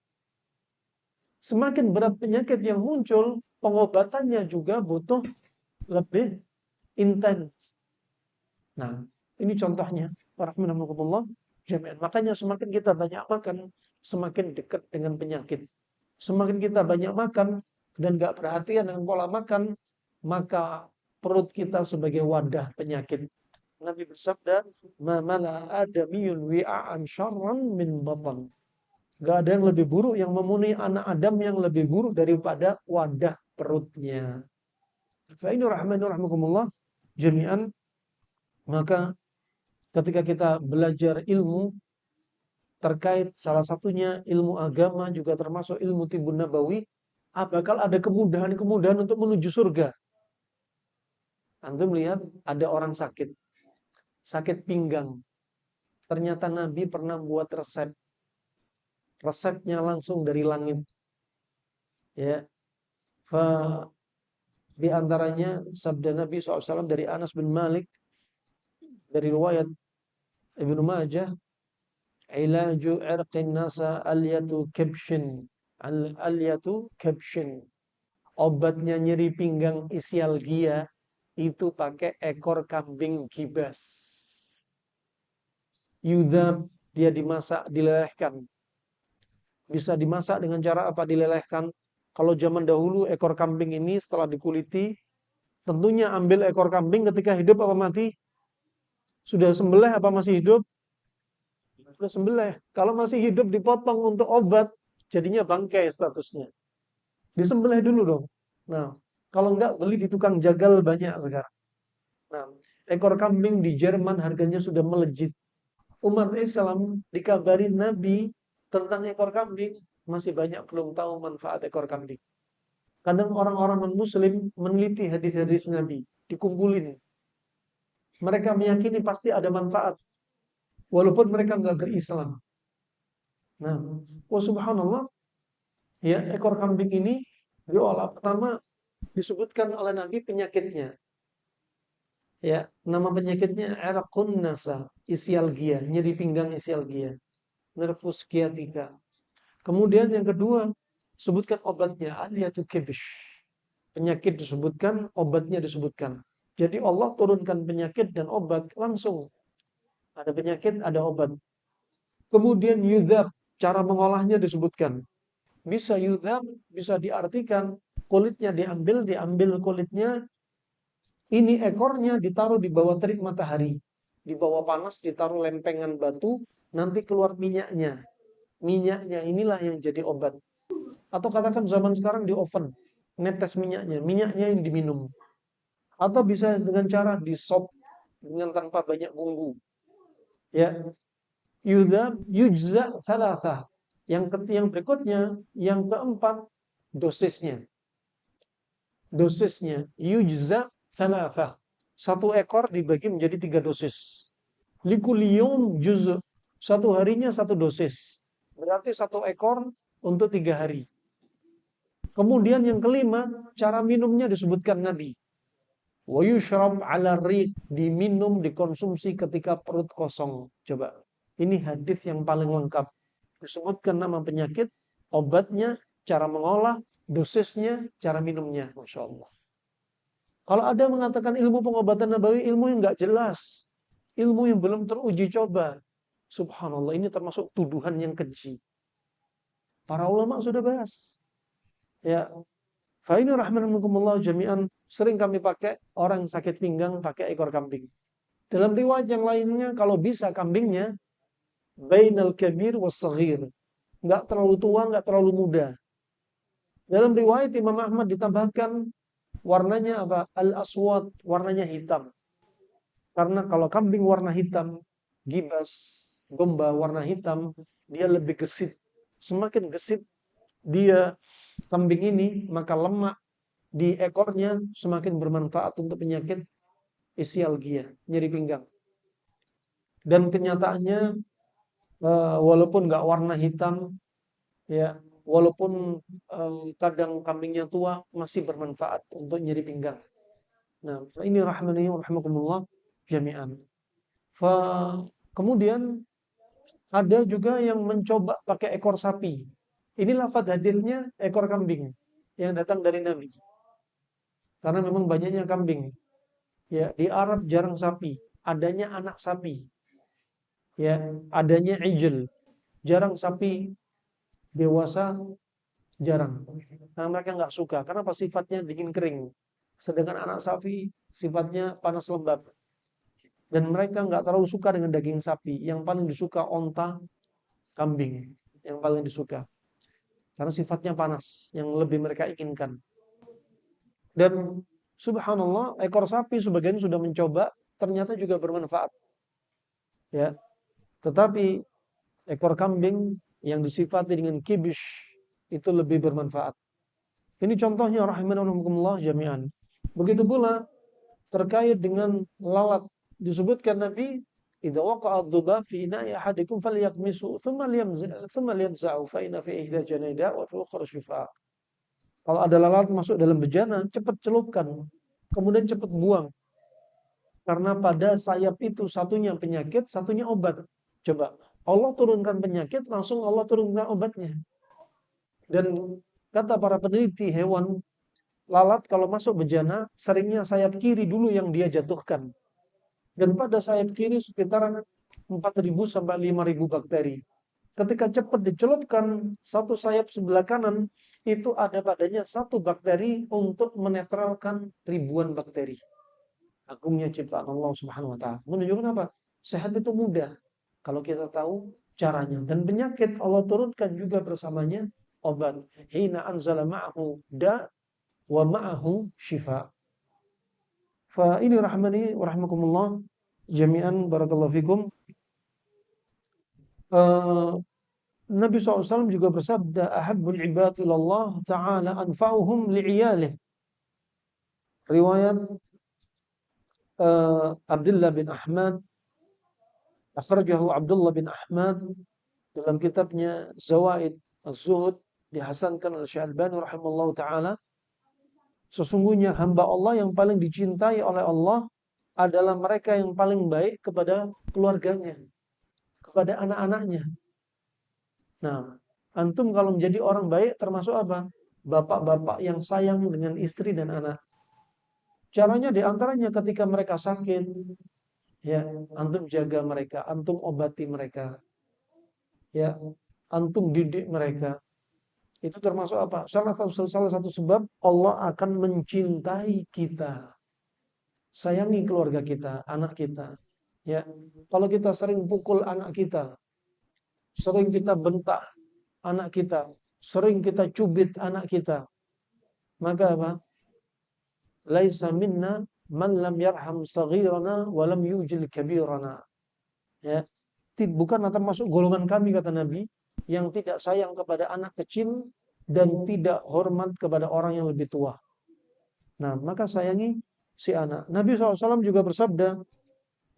Semakin berat penyakit yang muncul, pengobatannya juga butuh lebih intens. Nah, ini contohnya. Warahmatullahi jami'an. Makanya semakin kita banyak makan, semakin dekat dengan penyakit. Semakin kita banyak makan dan gak perhatian dengan pola makan, maka perut kita sebagai wadah penyakit. Nabi bersabda, "Ma mala adamiyun wi'an syarran min batan." Gak ada yang lebih buruk yang memenuhi anak Adam yang lebih buruk daripada wadah perutnya. Fa ini rahmatullahi jami'an. Maka ketika kita belajar ilmu terkait salah satunya ilmu agama juga termasuk ilmu tibbun nabawi, bakal ada kemudahan-kemudahan untuk menuju surga. Anda melihat ada orang sakit pinggang. Ternyata Nabi pernah buat resep. Resepnya langsung dari langit. Ya, Fa di antaranya sabda Nabi SAW dari Anas bin Malik dari riwayat Ibnu Majah, ilaju irqin nasa alyatu kabshin, alyatu kabshin. Obatnya nyeri pinggang isialgia itu pakai ekor kambing gibas. Yudhab, dia dimasak, dilelehkan. Bisa dimasak dengan cara apa? Dilelehkan. Kalau zaman dahulu ekor kambing ini setelah dikuliti, tentunya ambil ekor kambing ketika hidup apa mati? Sudah sembelih apa masih hidup? Sudah sembelih. Kalau masih hidup dipotong untuk obat, jadinya bangkai statusnya. Disembelih dulu dong. Nah, kalau enggak beli di tukang jagal banyak sekarang. Nah, ekor kambing di Jerman harganya sudah melejit. Umat Islam dikabari Nabi tentang ekor kambing, masih banyak belum tahu manfaat ekor kambing. Kadang orang-orang non-muslim meneliti hadis-hadis Nabi, dikumpulin. Mereka meyakini pasti ada manfaat, walaupun mereka nggak berislam. Nah, subhanallah, ya ekor kambing ini diolah. Pertama disebutkan oleh Nabi penyakitnya. Ya, nama penyakitnya irqun nasa, isialgia, nyeri pinggang isialgia, nervus sciatica. Kemudian yang kedua, sebutkan obatnya, aliyatu kibish. Penyakit disebutkan, obatnya disebutkan. Jadi Allah turunkan penyakit dan obat langsung. Ada penyakit, ada obat. Kemudian yudhab, cara mengolahnya disebutkan. Bisa yudhab, bisa diartikan kulitnya diambil kulitnya. Ini ekornya ditaruh di bawah terik matahari. Di bawah panas ditaruh lempengan batu, nanti keluar minyaknya. Minyaknya inilah yang jadi obat. Atau katakan zaman sekarang di oven, netes minyaknya yang diminum. Atau bisa dengan cara disop dengan tanpa banyak bumbu. Ya, yujza thalathah. Yang berikutnya, yang keempat, dosisnya. Dosisnya, yujza thalathah. Satu ekor dibagi menjadi 3 dosis. Likuliyum juz. Satu harinya satu dosis. Berarti satu ekor untuk 3 hari. Kemudian yang kelima, cara minumnya disebutkan Nabi. Wa yushrab ala riq, diminum, dikonsumsi ketika perut kosong. Coba, ini hadis yang paling lengkap. Disebutkan nama penyakit, obatnya, cara mengolah, dosisnya, cara minumnya. Masya Allah. Kalau ada mengatakan ilmu pengobatan Nabawi, ilmu yang nggak jelas. Ilmu yang belum teruji coba. Subhanallah, ini termasuk tuduhan yang keji. Para ulama sudah bahas. Ya, fa ini rahmanakumullah jami'an, sering kami pakai orang sakit pinggang pakai ekor kambing. Dalam riwayat yang lainnya, kalau bisa kambingnya bainal kabir was saghir. Enggak terlalu tua, enggak terlalu muda. Dalam riwayat Imam Ahmad ditambahkan warnanya apa? Al-aswad, warnanya hitam. Karena kalau kambing warna hitam, gibas, domba warna hitam, dia lebih gesit. Semakin gesit dia kambing ini, maka lemak di ekornya semakin bermanfaat untuk penyakit isialgia, nyeri pinggang. Dan kenyataannya walaupun nggak warna hitam, ya, walaupun kadang kambingnya tua, masih bermanfaat untuk nyeri pinggang. Nah, ini rahmani rahimakumullah jami'an. Fa, kemudian ada juga yang mencoba pakai ekor sapi. Ini lafaz hadisnya ekor kambing yang datang dari Nabi. Karena memang banyaknya kambing. Ya, di Arab jarang sapi, adanya anak sapi. Ya, adanya ijl. Jarang sapi dewasa, jarang. Karena mereka nggak suka, karena apa? Sifatnya dingin kering. Sedangkan anak sapi sifatnya panas lembab. Dan mereka nggak terlalu suka dengan daging sapi. Yang paling disuka onta, kambing. Yang paling disuka. Karena sifatnya panas, yang lebih mereka inginkan. Dan subhanallah, ekor sapi sebagian sudah mencoba, ternyata juga bermanfaat. Ya, tetapi ekor kambing yang disifati dengan kibish itu lebih bermanfaat. Ini contohnya rahimanallah jami'an. Begitu pula terkait dengan lalat, disebutkan Nabi, idza waqa'a adh-dhubab fi ina'i ahadikum falyaqmisu thumma liyamza'u fa inna fi ihda janayda wa fi ukhra shifaa. Kalau ada lalat masuk dalam bejana, cepat celupkan, kemudian cepat buang. Karena pada sayap itu satunya penyakit, satunya obat. Coba, Allah turunkan penyakit, langsung Allah turunkan obatnya. Dan kata para peneliti hewan, lalat kalau masuk bejana, seringnya sayap kiri dulu yang dia jatuhkan. Dan pada sayap kiri sekitar 4.000 sampai 5.000 bakteri. Ketika cepat dicelupkan satu sayap sebelah kanan, itu ada padanya satu bakteri untuk menetralkan ribuan bakteri. Agungnya ciptaan Allah Subhanahu wa taala. Menunjukkan apa? Sehat itu mudah kalau kita tahu caranya. Dan penyakit Allah turunkan juga bersamanya obat. Hina anzala ma'ahu da wa ma'ahu shifa. Fa ini rahmani wa rahmakumullah jami'an barakallahu fikum. Nabi SAW juga bersabda, ahabbul ibad ilallah ta'ala anfa'uhum li'iyalih. Riwayat Abdullah bin Ahmad, akhrajahu Abdullah bin Ahmad dalam kitabnya Zawaid Az-Zuhud, dihasankan oleh Syekh-Albani rahimallahu ta'ala. Sesungguhnya hamba Allah yang paling dicintai oleh Allah adalah mereka yang paling baik kepada keluarganya, kepada anak-anaknya. Nah, antum kalau menjadi orang baik termasuk apa? Bapak-bapak yang sayang dengan istri dan anak. Caranya diantaranya ketika mereka sakit, ya, antum jaga mereka, antum obati mereka, ya, antum didik mereka. Itu termasuk apa? Salah satu sebab Allah akan mencintai kita. Sayangi keluarga kita, anak kita. Ya, kalau kita sering pukul anak kita, sering kita bentak anak kita, sering kita cubit anak kita, maka apa? Laisa minna man lam yarham saghirana wa lam yujil kabirana. Ya, bukan termasuk golongan kami kata Nabi yang tidak sayang kepada anak kecil dan tidak hormat kepada orang yang lebih tua. Nah, maka sayangi si anak. Nabi SAW juga bersabda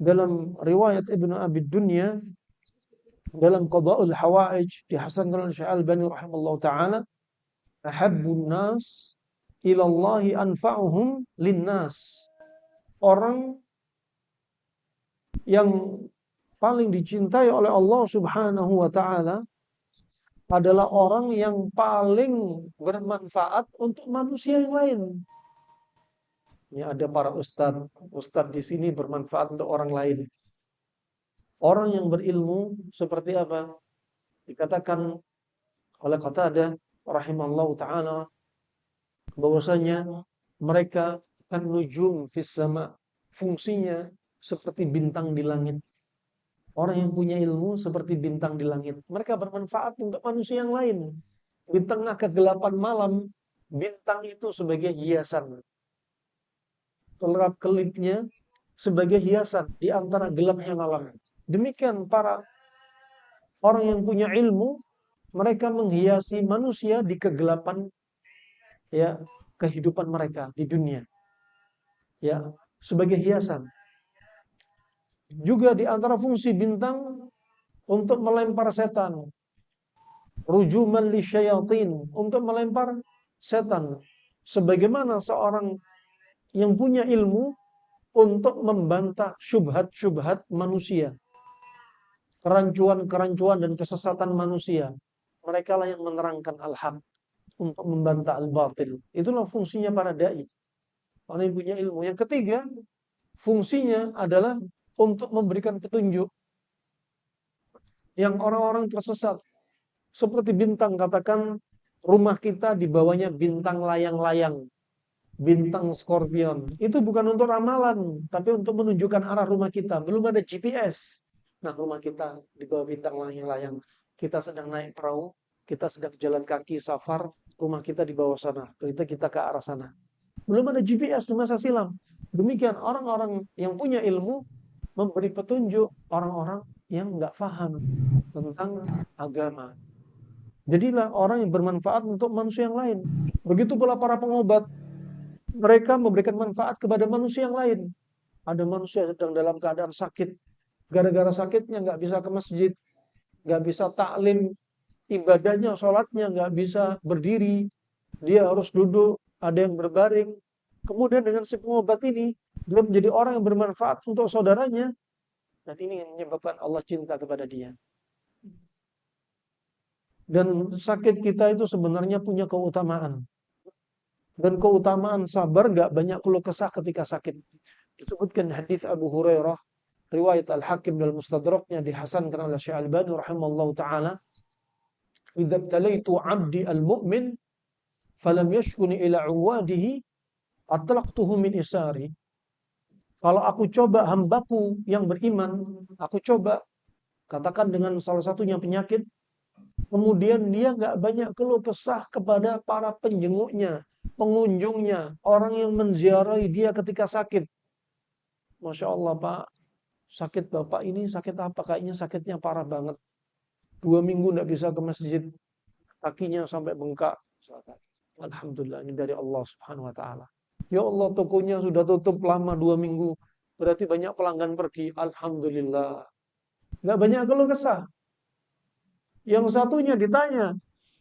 dalam riwayat Ibnu Abi Dunya dalam Qada'ul Hawaij dihasankan oleh Syekh Albani rahimallahu taala, ahabbun nas ilallahi anfa'uhum linnas. Orang yang paling dicintai oleh Allah Subhanahu wa taala adalah orang yang paling bermanfaat untuk manusia yang lain. Ini ada para ustadz di sini bermanfaat untuk orang lain. Orang yang berilmu seperti apa? Dikatakan oleh Qatadah rahimallahu taala bahwasanya mereka kan nujum fis sama, fungsinya seperti bintang di langit. Orang yang punya ilmu seperti bintang di langit. Mereka bermanfaat untuk manusia yang lain. Di tengah kegelapan malam, bintang itu sebagai hiasan. Kelap-kelipnya sebagai hiasan di antara gelapnya malam. Demikian para orang yang punya ilmu, mereka menghiasi manusia di kegelapan, ya, kehidupan mereka di dunia. Ya, sebagai hiasan. Juga di antara fungsi bintang untuk melempar setan. Rujuman lisyayatin, untuk melempar setan. Sebagaimana seorang yang punya ilmu untuk membantah syubhat-syubhat manusia. Kerancuan-kerancuan dan kesesatan manusia. Mereka lah yang menerangkan al-haq untuk membantah al-batil. Itulah fungsinya para dai. Orang yang punya ilmu. Yang ketiga, fungsinya adalah untuk memberikan petunjuk yang orang-orang tersesat. Seperti bintang, katakan rumah kita di bawahnya bintang layang-layang, bintang Scorpion. Itu bukan untuk ramalan, tapi untuk menunjukkan arah rumah kita. Belum ada GPS. Nah, rumah kita di bawah bintang layang-layang. Kita sedang naik perahu, kita sedang jalan kaki safar, rumah kita di bawah sana. Kita ke arah sana. Belum ada GPS di masa silam. Demikian orang-orang yang punya ilmu memberi petunjuk orang-orang yang nggak paham tentang agama. Jadilah orang yang bermanfaat untuk manusia yang lain. Begitu pula para pengobat. Mereka memberikan manfaat kepada manusia yang lain. Ada manusia sedang dalam keadaan sakit. Gara-gara sakitnya nggak bisa ke masjid. Nggak bisa taklim. Ibadahnya, sholatnya nggak bisa berdiri. dia harus duduk, ada yang berbaring. Kemudian dengan si pengobat ini, dia menjadi orang yang bermanfaat untuk saudaranya. Dan ini yang menyebabkan Allah cinta kepada dia. Dan sakit kita itu sebenarnya punya keutamaan. Dan keutamaan sabar nggak banyak keluh kesah ketika sakit. Disebutkan hadis Abu Hurairah, riwayat Al-Hakim dan Mustadraknya dihasankan oleh Syekh Albani rahimallahu taala, "Idza btalaitu 'abdi al-mu'min falam yashkuni ila 'uwadihi atlaqtuhu min isari." Kalau aku coba hambaku yang beriman, aku coba katakan dengan salah satunya penyakit, kemudian dia nggak banyak keluh kesah kepada para penjenguknya, pengunjungnya, orang yang menziarahi dia ketika sakit. Masya Allah Pak, sakit Bapak ini sakit apa? Kayaknya sakitnya parah banget. 2 minggu nggak bisa ke masjid, kakinya sampai bengkak. Alhamdulillah, ini dari Allah Subhanahu Wa Taala. Ya Allah, tokonya sudah tutup lama 2 minggu. Berarti banyak pelanggan pergi. Alhamdulillah. Nggak banyak keluh kesah. Yang satunya ditanya,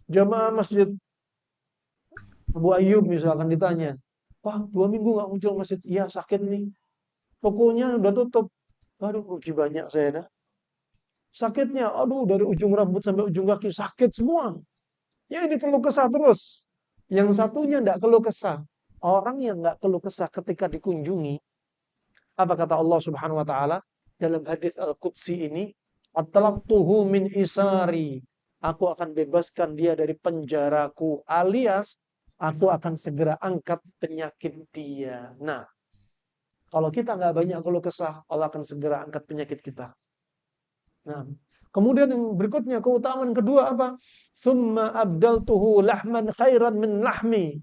jamaah masjid Abu Ayyub misalkan ditanya, Pak, 2 minggu nggak muncul masjid. Iya sakit nih. Tokonya udah tutup. Aduh, rugi banyak saya dah. Sakitnya, aduh dari ujung rambut sampai ujung kaki sakit semua. Ya ini keluh kesah terus. Yang satunya nggak keluh kesah. Orang yang nggak keluh kesah ketika dikunjungi, apa kata Allah Subhanahu wa taala dalam hadis Al-Qudsi ini? Atlaqtuhu min isari. Aku akan bebaskan dia dari penjaraku, alias aku akan segera angkat penyakit dia. Nah, kalau kita nggak banyak keluh kesah, Allah akan segera angkat penyakit kita. Nah, kemudian yang berikutnya keutamaan kedua apa? Summa abdaltuhu lahman khairan min lahmi.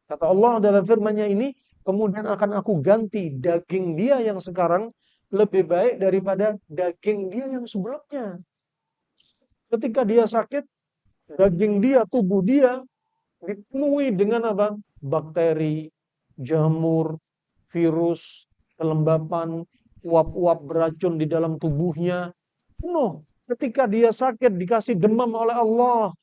Kata Allah dalam firman-Nya ini, kemudian akan aku ganti daging dia yang sekarang lebih baik daripada daging dia yang sebelumnya. Ketika dia sakit, daging dia, tubuh dia dipenuhi dengan apa? Bakteri, jamur, virus, kelembapan, uap-uap beracun di dalam tubuhnya. Penuh. Ketika dia sakit dikasih demam oleh Allah.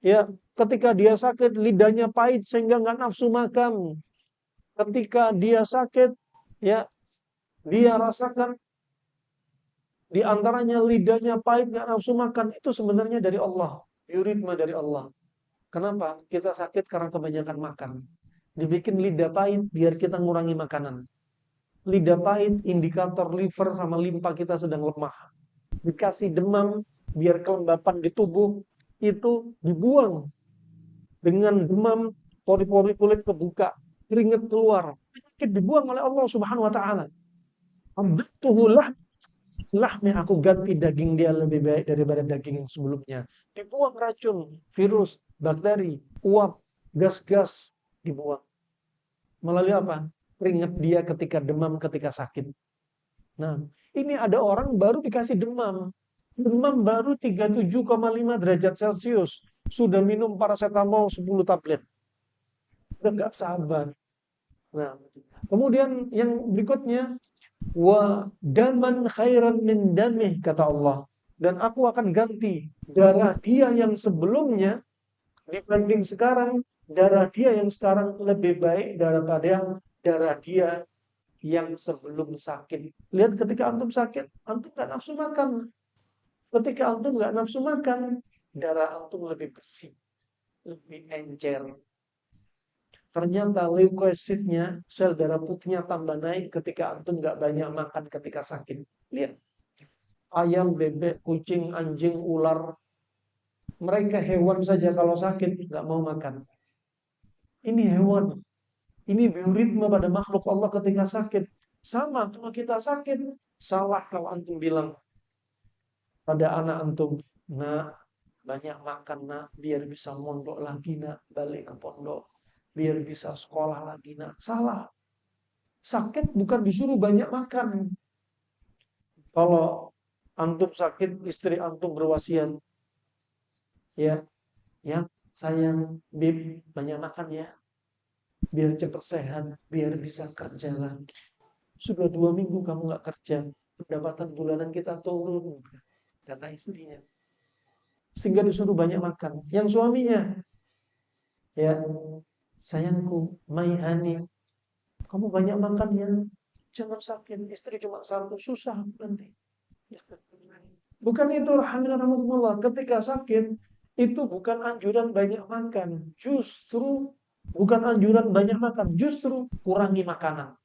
Ya, ketika dia sakit lidahnya pahit sehingga nggak nafsu makan. Ketika dia sakit, ya, dia rasakan di antaranya lidahnya pahit nggak nafsu makan. Itu sebenarnya dari Allah. Yuridma dari Allah. Kenapa? Kita sakit karena kebanyakan makan. Dibikin lidah pahit biar kita ngurangi makanan. Lidah pahit indikator liver sama limpa kita sedang lemah. Dikasih demam biar kelembapan di tubuh itu dibuang. Dengan demam pori-pori kulit kebuka, keringat keluar. Penyakit dibuang oleh Allah Subhanahu wa taala. Abdatuhullah lahmi, aku ganti daging dia lebih baik daripada daging yang sebelumnya. Dibuang racun, virus, bakteri, uap, gas-gas dibuang. Melalui apa? Keringat dia ketika demam, ketika sakit. Nah, ini ada orang baru dikasih demam. Demam baru 37,5 derajat Celcius. Sudah minum paracetamol 10 tablet. Udah nggak sabar. Nah, kemudian yang berikutnya, wa daman khairan min damih, kata Allah. Dan aku akan ganti darah dia yang sebelumnya dibanding sekarang, darah dia yang sekarang lebih baik daripada darah dia yang sebelum sakit. Lihat ketika antum sakit, antum nggak nafsu makan. Ketika antum nggak nafsu makan, darah antum lebih bersih, lebih encer. Ternyata leukositnya, sel darah putihnya tambah naik ketika antum nggak banyak makan ketika sakit. Lihat, ayam, bebek, kucing, anjing, ular, mereka hewan saja kalau sakit nggak mau makan. Ini hewan, ini bioritme pada makhluk Allah ketika sakit. Sama kalau kita sakit, salah kalau antum bilang pada anak antum, nak, banyak makan nak, biar bisa mondok lagi nak, balik ke pondok, biar bisa sekolah lagi nak. Salah. Sakit bukan disuruh banyak makan. Kalau antum sakit, istri antum berwasiat, ya, ya, sayang, bib, banyak makan ya, biar cepat sehat, biar bisa kerja lagi. Sudah 2 minggu kamu nggak kerja, pendapatan bulanan kita turun, kata istrinya. Sehingga disuruh banyak makan. Yang suaminya, Ya, sayangku, my honey, kamu banyak makan ya. Jangan sakit, istri cuma satu, susah nanti. Bukan itu rahimahumullah. Ketika sakit, itu bukan anjuran banyak makan. Justru bukan anjuran banyak makan, justru kurangi makanan.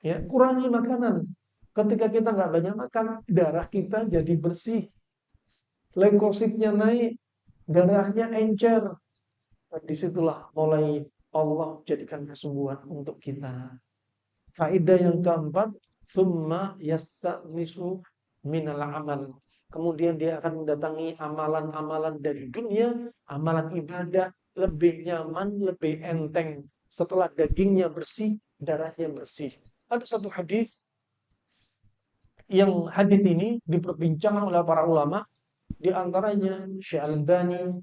Ya, kurangi makanan. Ketika kita nggak banyak makan, darah kita jadi bersih, leukositnya naik, darahnya encer. Dan disitulah mulai Allah jadikan kesembuhan untuk kita. Faedah yang keempat, summa yastanisu minal amal. Kemudian dia akan mendatangi amalan-amalan dari dunia, amalan ibadah lebih nyaman, lebih enteng. Setelah dagingnya bersih, darahnya bersih. Ada satu hadis yang hadis ini diperbincangkan oleh para ulama, di antaranya Syekh Al-Albani,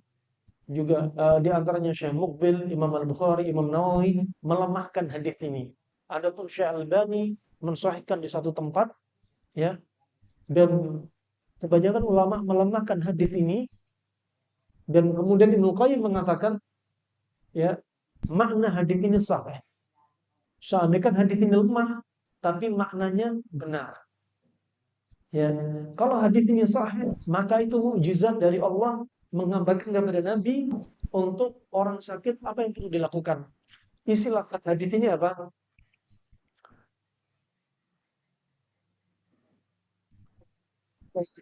juga di antaranya Syekh Muqbil, Imam Al-Bukhari, Imam Nawawi melemahkan hadis ini. Adapun Syekh Al-Albani mensahihkan di satu tempat, ya, dan kebanyakan ulama melemahkan hadis ini, dan kemudian Ibnu Qayyim mengatakan, ya, makna hadis ini sahih. Seandainya hadis ini lemah, tapi maknanya benar. Ya, kalau hadis ini sahih, maka itu mukjizat dari Allah mengabarkan kepada Nabi untuk orang sakit apa yang perlu dilakukan. Isi lafaz hadis ini apa?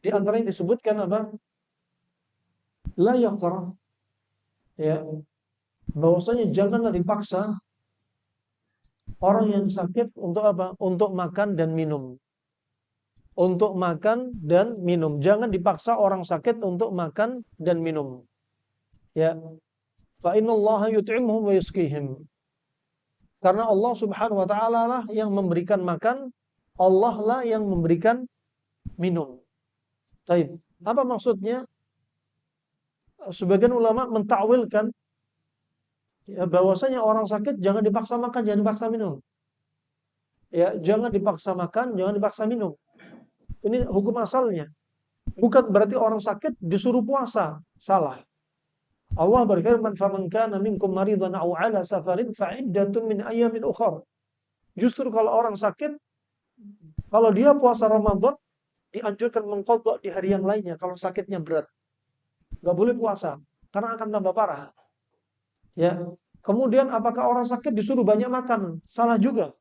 Di antara yang disebutkan apa? La yaqra, ya, bahwasanya janganlah dipaksa orang yang sakit untuk apa? Untuk makan dan minum. Untuk makan dan minum. Jangan dipaksa orang sakit untuk makan dan minum. Ya, fa innallaha yut'imuhum wa yusqihim. Karena Allah Subhanahu wa taala lah yang memberikan makan, Allah lah yang memberikan minum. Baik. Apa maksudnya? Sebagian ulama mentakwilkan, ya, bahwasanya orang sakit jangan dipaksa makan, jangan dipaksa minum. Ya, jangan dipaksa makan, jangan dipaksa minum. Ini hukum asalnya. Bukan berarti orang sakit disuruh puasa. Salah. Allah berfirman, "Faman kana minkum maridan aw 'ala safarin fa iddatun min ayyamin ukhra." Justru kalau orang sakit, kalau dia puasa Ramadan, dianjurkan mengqadha di hari yang lainnya kalau sakitnya berat. Nggak boleh puasa karena akan tambah parah. Ya. Kemudian apakah orang sakit disuruh banyak makan? Salah juga.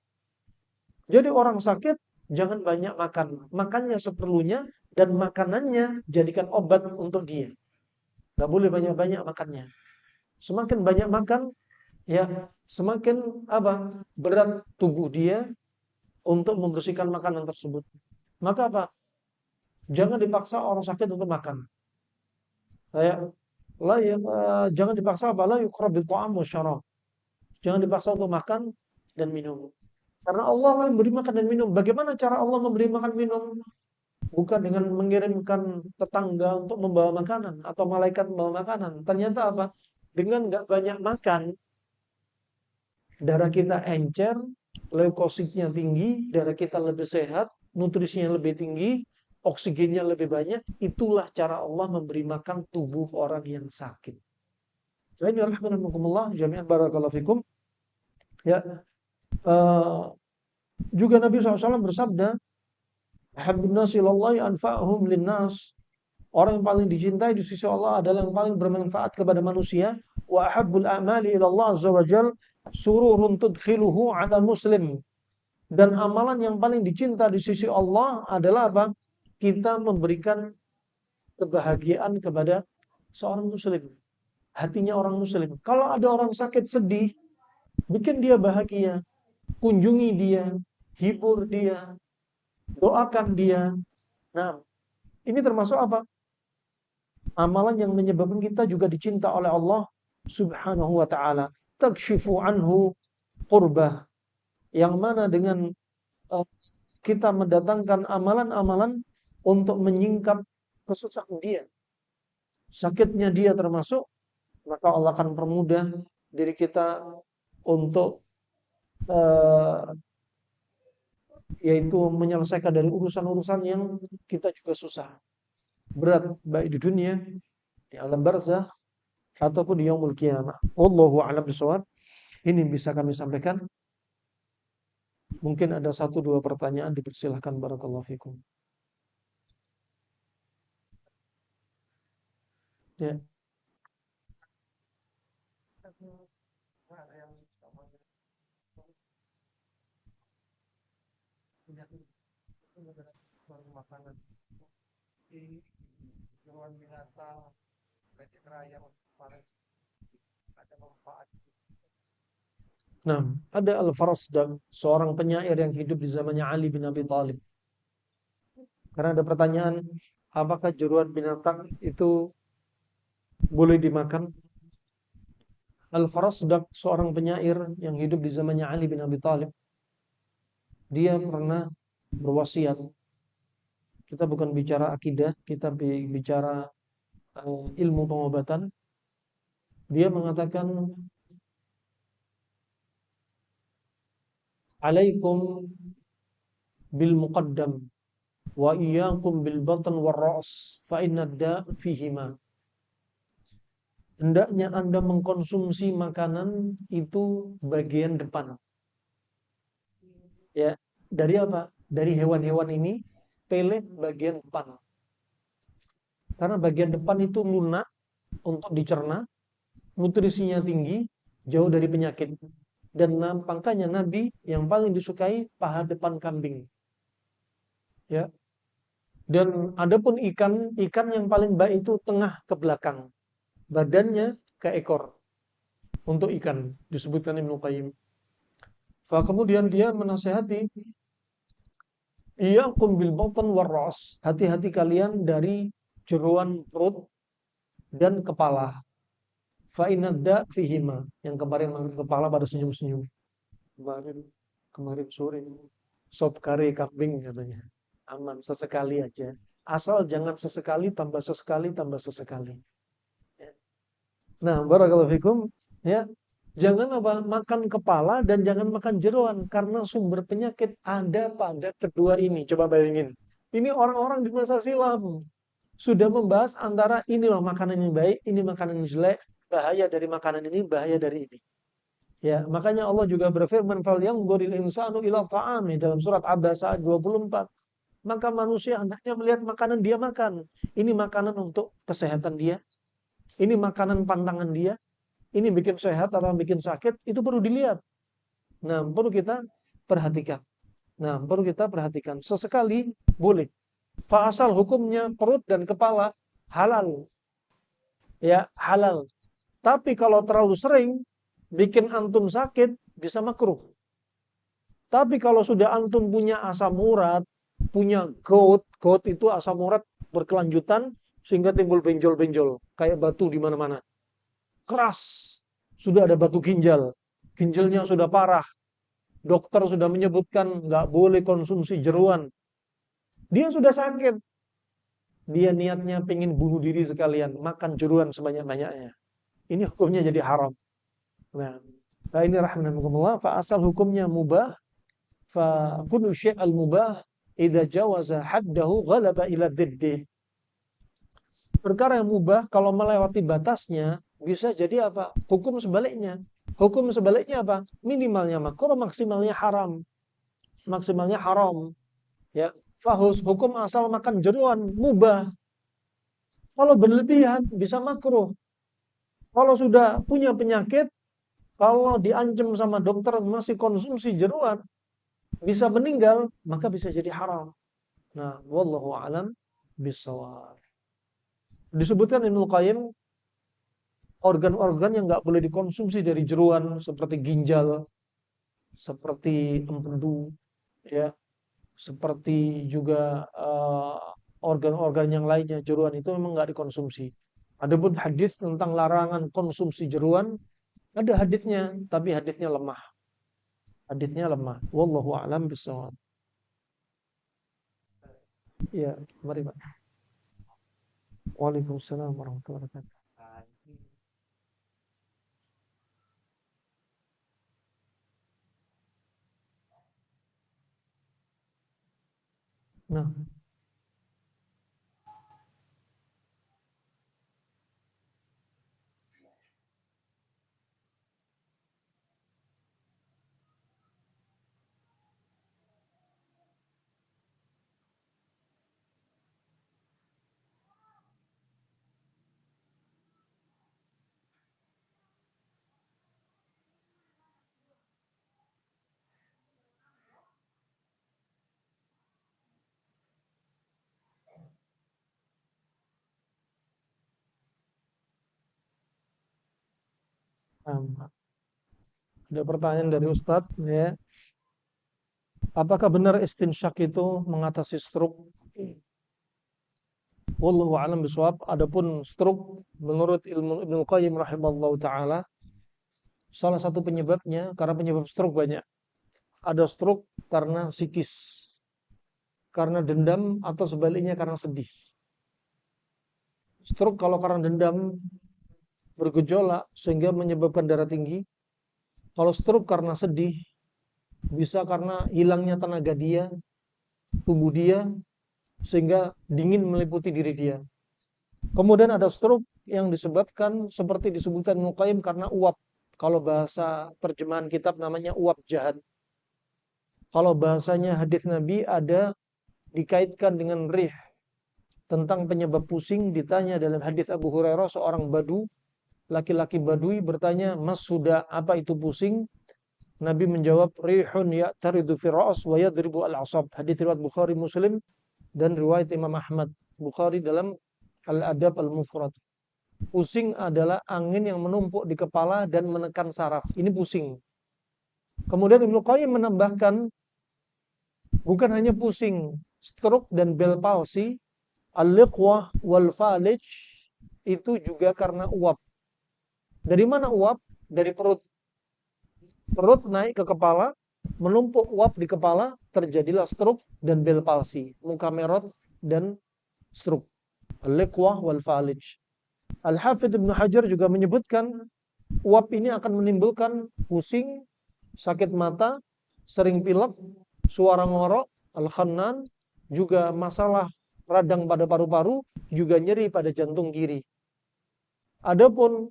Jadi orang sakit jangan banyak makan. Makannya seperlunya dan makanannya jadikan obat untuk dia. Nggak boleh banyak-banyak makannya. Semakin banyak makan, ya, semakin apa? Berat tubuh dia untuk membersihkan makanan tersebut. Maka apa? Jangan dipaksa orang sakit untuk makan. Kayak jangan dipaksa apa? La yuqra bil ta'am wasyarab. Jangan dipaksa untuk makan dan minum. Karena Allah yang memberi makan dan minum. Bagaimana cara Allah memberi makan minum? Bukan dengan mengirimkan tetangga untuk membawa makanan atau malaikat membawa makanan. Ternyata apa? Dengan nggak banyak makan, darah kita encer, leukositnya tinggi, darah kita lebih sehat, nutrisinya lebih tinggi, oksigennya lebih banyak. Itulah cara Allah memberi makan tubuh orang yang sakit. Selain rahmatullah jami'an barakallahu fikum. Ya, juga Nabi SAW bersabda, "Habbun nasi ilallahi anfa'uhum linnas." Orang yang paling dicintai di sisi Allah adalah yang paling bermanfaat kepada manusia. Wa ahabbul a'mali ila Allah azza wajal sururun tudkhiluhu 'ala muslim. Dan amalan yang paling dicinta di sisi Allah adalah apa? Kita memberikan kebahagiaan kepada seorang muslim. Hatinya orang muslim. Kalau ada orang sakit sedih, bikin dia bahagia, kunjungi dia, hibur dia, doakan dia. Nah, ini termasuk apa? Amalan yang menyebabkan kita juga dicinta oleh Allah Subhanahu wa taala. Takshifu anhu qurbah. Yang mana dengan uh, kita mendatangkan amalan-amalan untuk menyingkap kesusahan dia. Sakitnya dia termasuk, maka Allah akan permudah diri kita untuk uh, yaitu menyelesaikan dari urusan-urusan yang kita juga susah. Berat baik di dunia, di alam barzah, ataupun di yaumul qiyamah. Wallahu a'lam bishawab. Ini bisa kami sampaikan. Mungkin ada satu dua pertanyaan, dipersilahkan. Barakallahu fikum. Ya. Nah, ada Al-Farasdaq, seorang penyair yang hidup di zamannya Ali bin Abi Thalib. Karena ada pertanyaan, apakah jeruan binatang itu boleh dimakan? Al-Farasdaq, seorang penyair yang hidup di zamannya Ali bin Abi Thalib. Dia pernah berwasiat. Kita bukan bicara akidah, kita bicara ilmu pengobatan. Dia mengatakan, alaikum bil muqaddam wa iyyakum bil batn war ra's fa inna da fihima. Hendaknya Anda mengkonsumsi makanan itu bagian depan. Ya, dari apa? Dari hewan-hewan ini, pelet bagian depan. Karena bagian depan itu lunak untuk dicerna, nutrisinya tinggi, jauh dari penyakit. Dan makanya Nabi yang paling disukai paha depan kambing. Ya. Dan adapun ikan, ikan yang paling baik itu tengah ke belakang. Badannya ke ekor. Untuk ikan disebutkan Ibnu Qayyim. Kemudian dia menasehati, iyyakum bil batn war ra's. Hati-hati kalian dari jeroan perut dan kepala. Fa inna da fihima. Yang kemarin kepala pada senyum-senyum. Kemarin kemarin sore sop kari kambing katanya. Aman sesekali aja. Asal jangan sesekali tambah sesekali tambah sesekali. Nah, barakallahu fikum, ya. Jangan apa? Makan kepala dan jangan makan jeroan karena sumber penyakit ada pada kedua ini. Coba bayangin. Ini orang-orang di masa silam sudah membahas antara ini loh makanan yang baik, ini makanan yang jelek, bahaya dari makanan ini, bahaya dari ini. Ya, makanya Allah juga berfirman, "Falyanzuril insanu ila ta'ami" dalam surat Abasa 24. Maka manusia hendaknya melihat makanan dia makan. Ini makanan untuk kesehatan dia, ini makanan pantangan dia, ini bikin sehat atau bikin sakit, itu perlu dilihat. Nah, perlu kita perhatikan. Nah, perlu kita perhatikan. Sesekali boleh. Asal hukumnya perut dan kepala halal. Ya, halal. Tapi kalau terlalu sering bikin antum sakit, bisa makruh. Tapi kalau sudah antum punya asam urat, punya gout, gout itu asam urat berkelanjutan sehingga timbul benjol-benjol kayak batu di mana-mana. Keras. Sudah ada batu ginjal. Ginjalnya sudah parah. Dokter sudah menyebutkan nggak boleh konsumsi jeruan. Dia sudah sakit. Dia niatnya pengen bunuh diri sekalian, makan jeruan sebanyak-banyaknya. Ini hukumnya jadi haram. Nah ini rahmatullah. Fa asal hukumnya mubah. Fa kullu syai'al mubah idza jawaza haddahu ghalaba ila diddih. Perkara yang mubah kalau melewati batasnya bisa jadi apa? Hukum sebaliknya. Hukum sebaliknya apa? Minimalnya makruh, maksimalnya haram. Maksimalnya haram. Ya, fahus hukum asal makan jeruan mubah. Kalau berlebihan bisa makruh. Kalau sudah punya penyakit, kalau diancam sama dokter masih konsumsi jeruan, bisa meninggal, maka bisa jadi haram. Nah, wallahu alam bisawab. Disebutkan Ibnu Qayyim organ-organ yang nggak boleh dikonsumsi dari jeruan seperti ginjal, seperti empedu, ya, seperti juga organ-organ yang lainnya jeruan itu memang nggak dikonsumsi. Adapun hadis tentang larangan konsumsi jeruan ada hadisnya, tapi hadisnya lemah. Hadisnya lemah. Wallahu a'lam bishawab. Ya, mari Pak. Waalaikumsalam warahmatullahi wabarakatuh. Nah, Nah, ada pertanyaan dari Ustadz ya. Apakah benar istinsyak itu mengatasi stroke? Wallahu a'lam bishawab. Adapun stroke menurut ilmu Ibnu Qayyim rahimallahu taala, salah satu penyebabnya karena penyebab stroke banyak. Ada stroke karena psikis, karena dendam atau sebaliknya karena sedih. Stroke kalau karena dendam bergejolak sehingga menyebabkan darah tinggi. Kalau stroke karena sedih bisa karena hilangnya tenaga dia, tubuh dia sehingga dingin meliputi diri dia. Kemudian ada stroke yang disebabkan seperti disebutkan Ibnu Qayyim karena uap. Kalau bahasa terjemahan kitab namanya uap jahat. Kalau bahasanya hadis Nabi ada dikaitkan dengan rih. Tentang penyebab pusing ditanya dalam hadis Abu Hurairah, seorang badu, laki-laki badui bertanya, "Mas, sudah apa itu pusing?" Nabi menjawab, "Rihun ya'taridu fi ra's wa yadribu al-'asab." Hadis riwayat Bukhari Muslim dan riwayat Imam Ahmad. Bukhari dalam Al-Adab Al-Mufrad. Pusing adalah angin yang menumpuk di kepala dan menekan saraf. Ini pusing. Kemudian Ibnu Qayyim menambahkan, bukan hanya pusing, stroke dan bel palsi, al-liqwah wal falij itu juga karena uap. Dari mana uap? Dari perut. Perut naik ke kepala, menumpuk uap di kepala, terjadilah stroke dan bel palsi, muka merot dan stroke. Al-liqwah wal falij. Al-Hafidz Ibnu Hajar juga menyebutkan uap ini akan menimbulkan pusing, sakit mata, sering pilek, suara ngorok, al-khannan, juga masalah radang pada paru-paru, juga nyeri pada jantung kiri. Adapun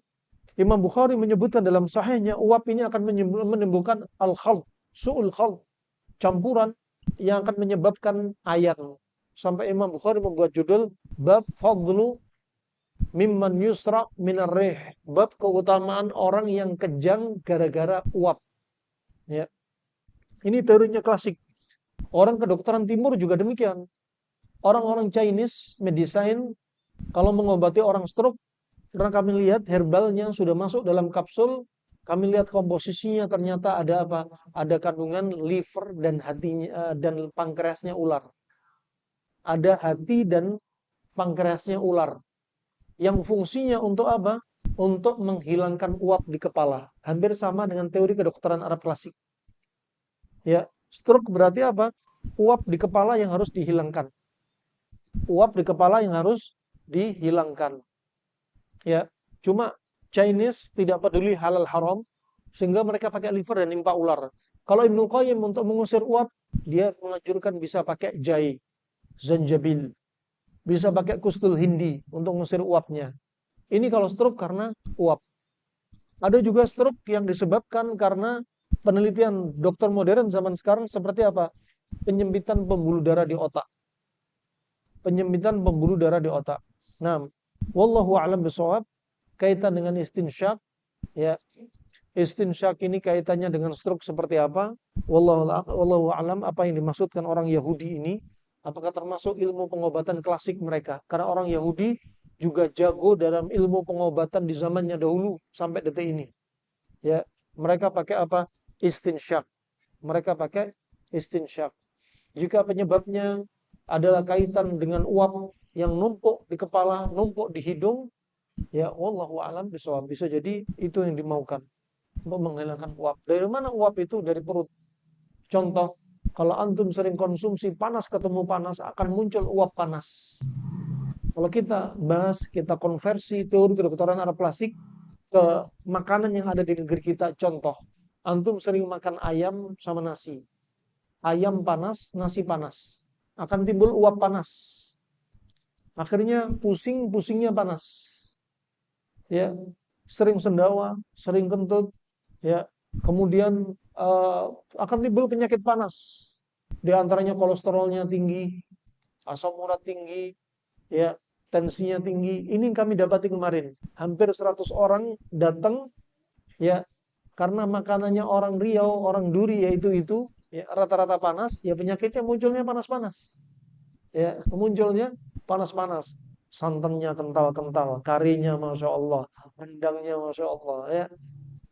Imam Bukhari menyebutkan dalam sahihnya uap ini akan menimbulkan al-khalt, su'ul khalt, campuran yang akan menyebabkan ayan. Sampai Imam Bukhari membuat judul bab fadlu mimman yusra minar rih, bab keutamaan orang yang kejang gara-gara uap. Ya. Ini teorinya klasik. Orang kedokteran timur juga demikian. Orang-orang Chinese medicine kalau mengobati orang stroke, karena kami lihat herbalnya sudah masuk dalam kapsul, kami lihat komposisinya ternyata ada apa? Ada kandungan liver dan hatinya dan pankreasnya ular. Ada hati dan pankreasnya ular. Yang fungsinya untuk apa? Untuk menghilangkan uap di kepala. Hampir sama dengan teori kedokteran Arab klasik. Ya, stroke berarti apa? Uap di kepala yang harus dihilangkan. Uap di kepala yang harus dihilangkan. Ya, cuma Chinese tidak peduli halal haram sehingga mereka pakai liver dan nimpa ular. Kalau Ibnu Qayyim untuk mengusir uap, dia menganjurkan bisa pakai jahe, zanjabil, bisa pakai kustul hindi untuk mengusir uapnya. Ini kalau stroke karena uap. Ada juga stroke yang disebabkan karena penelitian dokter modern zaman sekarang seperti apa? Penyempitan pembuluh darah di otak. Penyempitan pembuluh darah di otak. Nah, wallahu a'lam bishawab, kaitan dengan istinsyak, ya. Istinsyak ini kaitannya dengan stroke seperti apa? Wallahu a'lam, apa yang dimaksudkan orang Yahudi ini? Apakah termasuk ilmu pengobatan klasik mereka? Karena orang Yahudi juga jago dalam ilmu pengobatan di zamannya dahulu sampai detik ini. Ya, mereka pakai apa? Istinsyak. Mereka pakai istinsyak. Jika penyebabnya adalah kaitan dengan uap yang numpuk di kepala, numpuk di hidung, ya wallahu a'lam bishawab, bisa jadi itu yang dimaukan untuk menghilangkan uap. Dari mana uap itu? Dari perut. Contoh, kalau antum sering konsumsi panas ketemu panas, akan muncul uap panas. Kalau kita bahas, kita konversi teori kedokteran Arab klasik ke makanan yang ada di negeri kita. Contoh, antum sering makan ayam sama nasi. Ayam panas, nasi panas. Akan timbul uap panas. Akhirnya pusingnya panas. Ya, sering sendawa, sering kentut, ya. Kemudian akan timbul penyakit panas. Di antaranya kolesterolnya tinggi, asam urat tinggi, ya, tensinya tinggi. Ini yang kami dapati kemarin. Hampir 100 orang datang, ya, karena makanannya orang Riau, orang Duri, yaitu itu, ya, rata-rata panas, ya penyakitnya munculnya panas-panas. Ya, munculnya panas-panas. Santannya kental-kental, karinya Masya Allah, rendangnya Masya Allah, ya.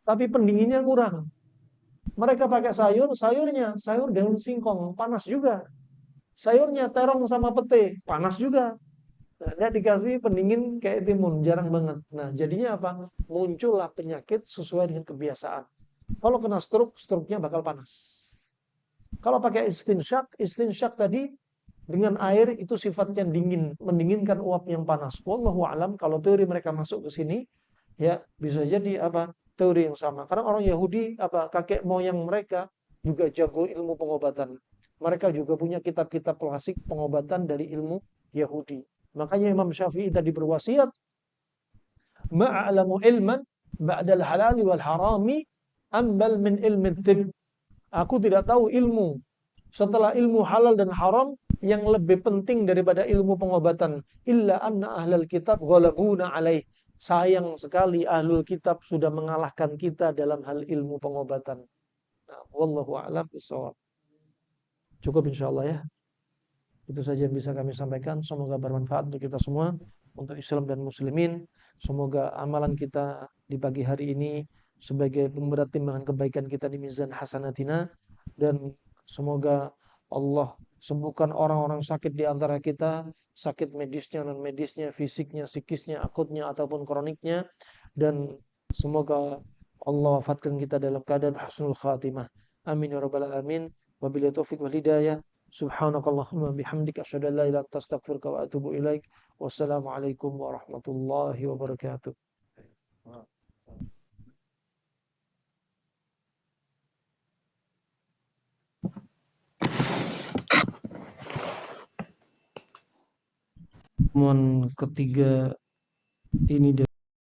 tapi pendinginnya kurang. Mereka pakai sayur daun singkong, panas juga. Sayurnya terong sama pete, panas juga. Nah, dia dikasih pendingin kayak timun, jarang banget. Nah, jadinya apa? Muncullah penyakit sesuai dengan kebiasaan. Kalau kena stroke, stroke-nya bakal panas. Kalau pakai istinsyak tadi dengan air itu sifatnya dingin, mendinginkan uap yang panas. Wallahu alam, kalau teori mereka masuk ke sini, ya bisa jadi apa? Teori yang sama. Karena orang Yahudi apa kakek moyang mereka juga jago ilmu pengobatan. Mereka juga punya kitab-kitab klasik pengobatan dari ilmu Yahudi. Makanya Imam Syafi'i tadi berwasiat, ma'alamu ilman ba'dal halali wal harami ambal min ilmi tib. Aku tidak tahu ilmu setelah ilmu halal dan haram yang lebih penting daripada ilmu pengobatan. Illa anna ahlal kitab ghalabuna alaih. Sayang sekali ahlul kitab sudah mengalahkan kita dalam hal ilmu pengobatan. Nah, wallahu a'lam bishawab. Cukup insyaallah ya. Itu saja yang bisa kami sampaikan. Semoga bermanfaat untuk kita semua, untuk Islam dan Muslimin. Semoga amalan kita di pagi hari ini sebagai pemberat timbangan kebaikan kita di mizan hasanatina. Dan semoga Allah sembuhkan orang-orang sakit di antara kita, sakit medisnya, non medisnya, fisiknya, psikisnya, akutnya, ataupun kroniknya. Dan semoga Allah wafatkan kita dalam keadaan husnul khatimah. Amin ya rabbal alamin. Wabillahi taufiq wal hidayah. Subhanakallahumma bihamdika asyhadu an la ilaha illa anta astaghfiruka wa atubu ilaik. Wassalamualaikum warahmatullahi wabarakatuh. Mohon ketiga ini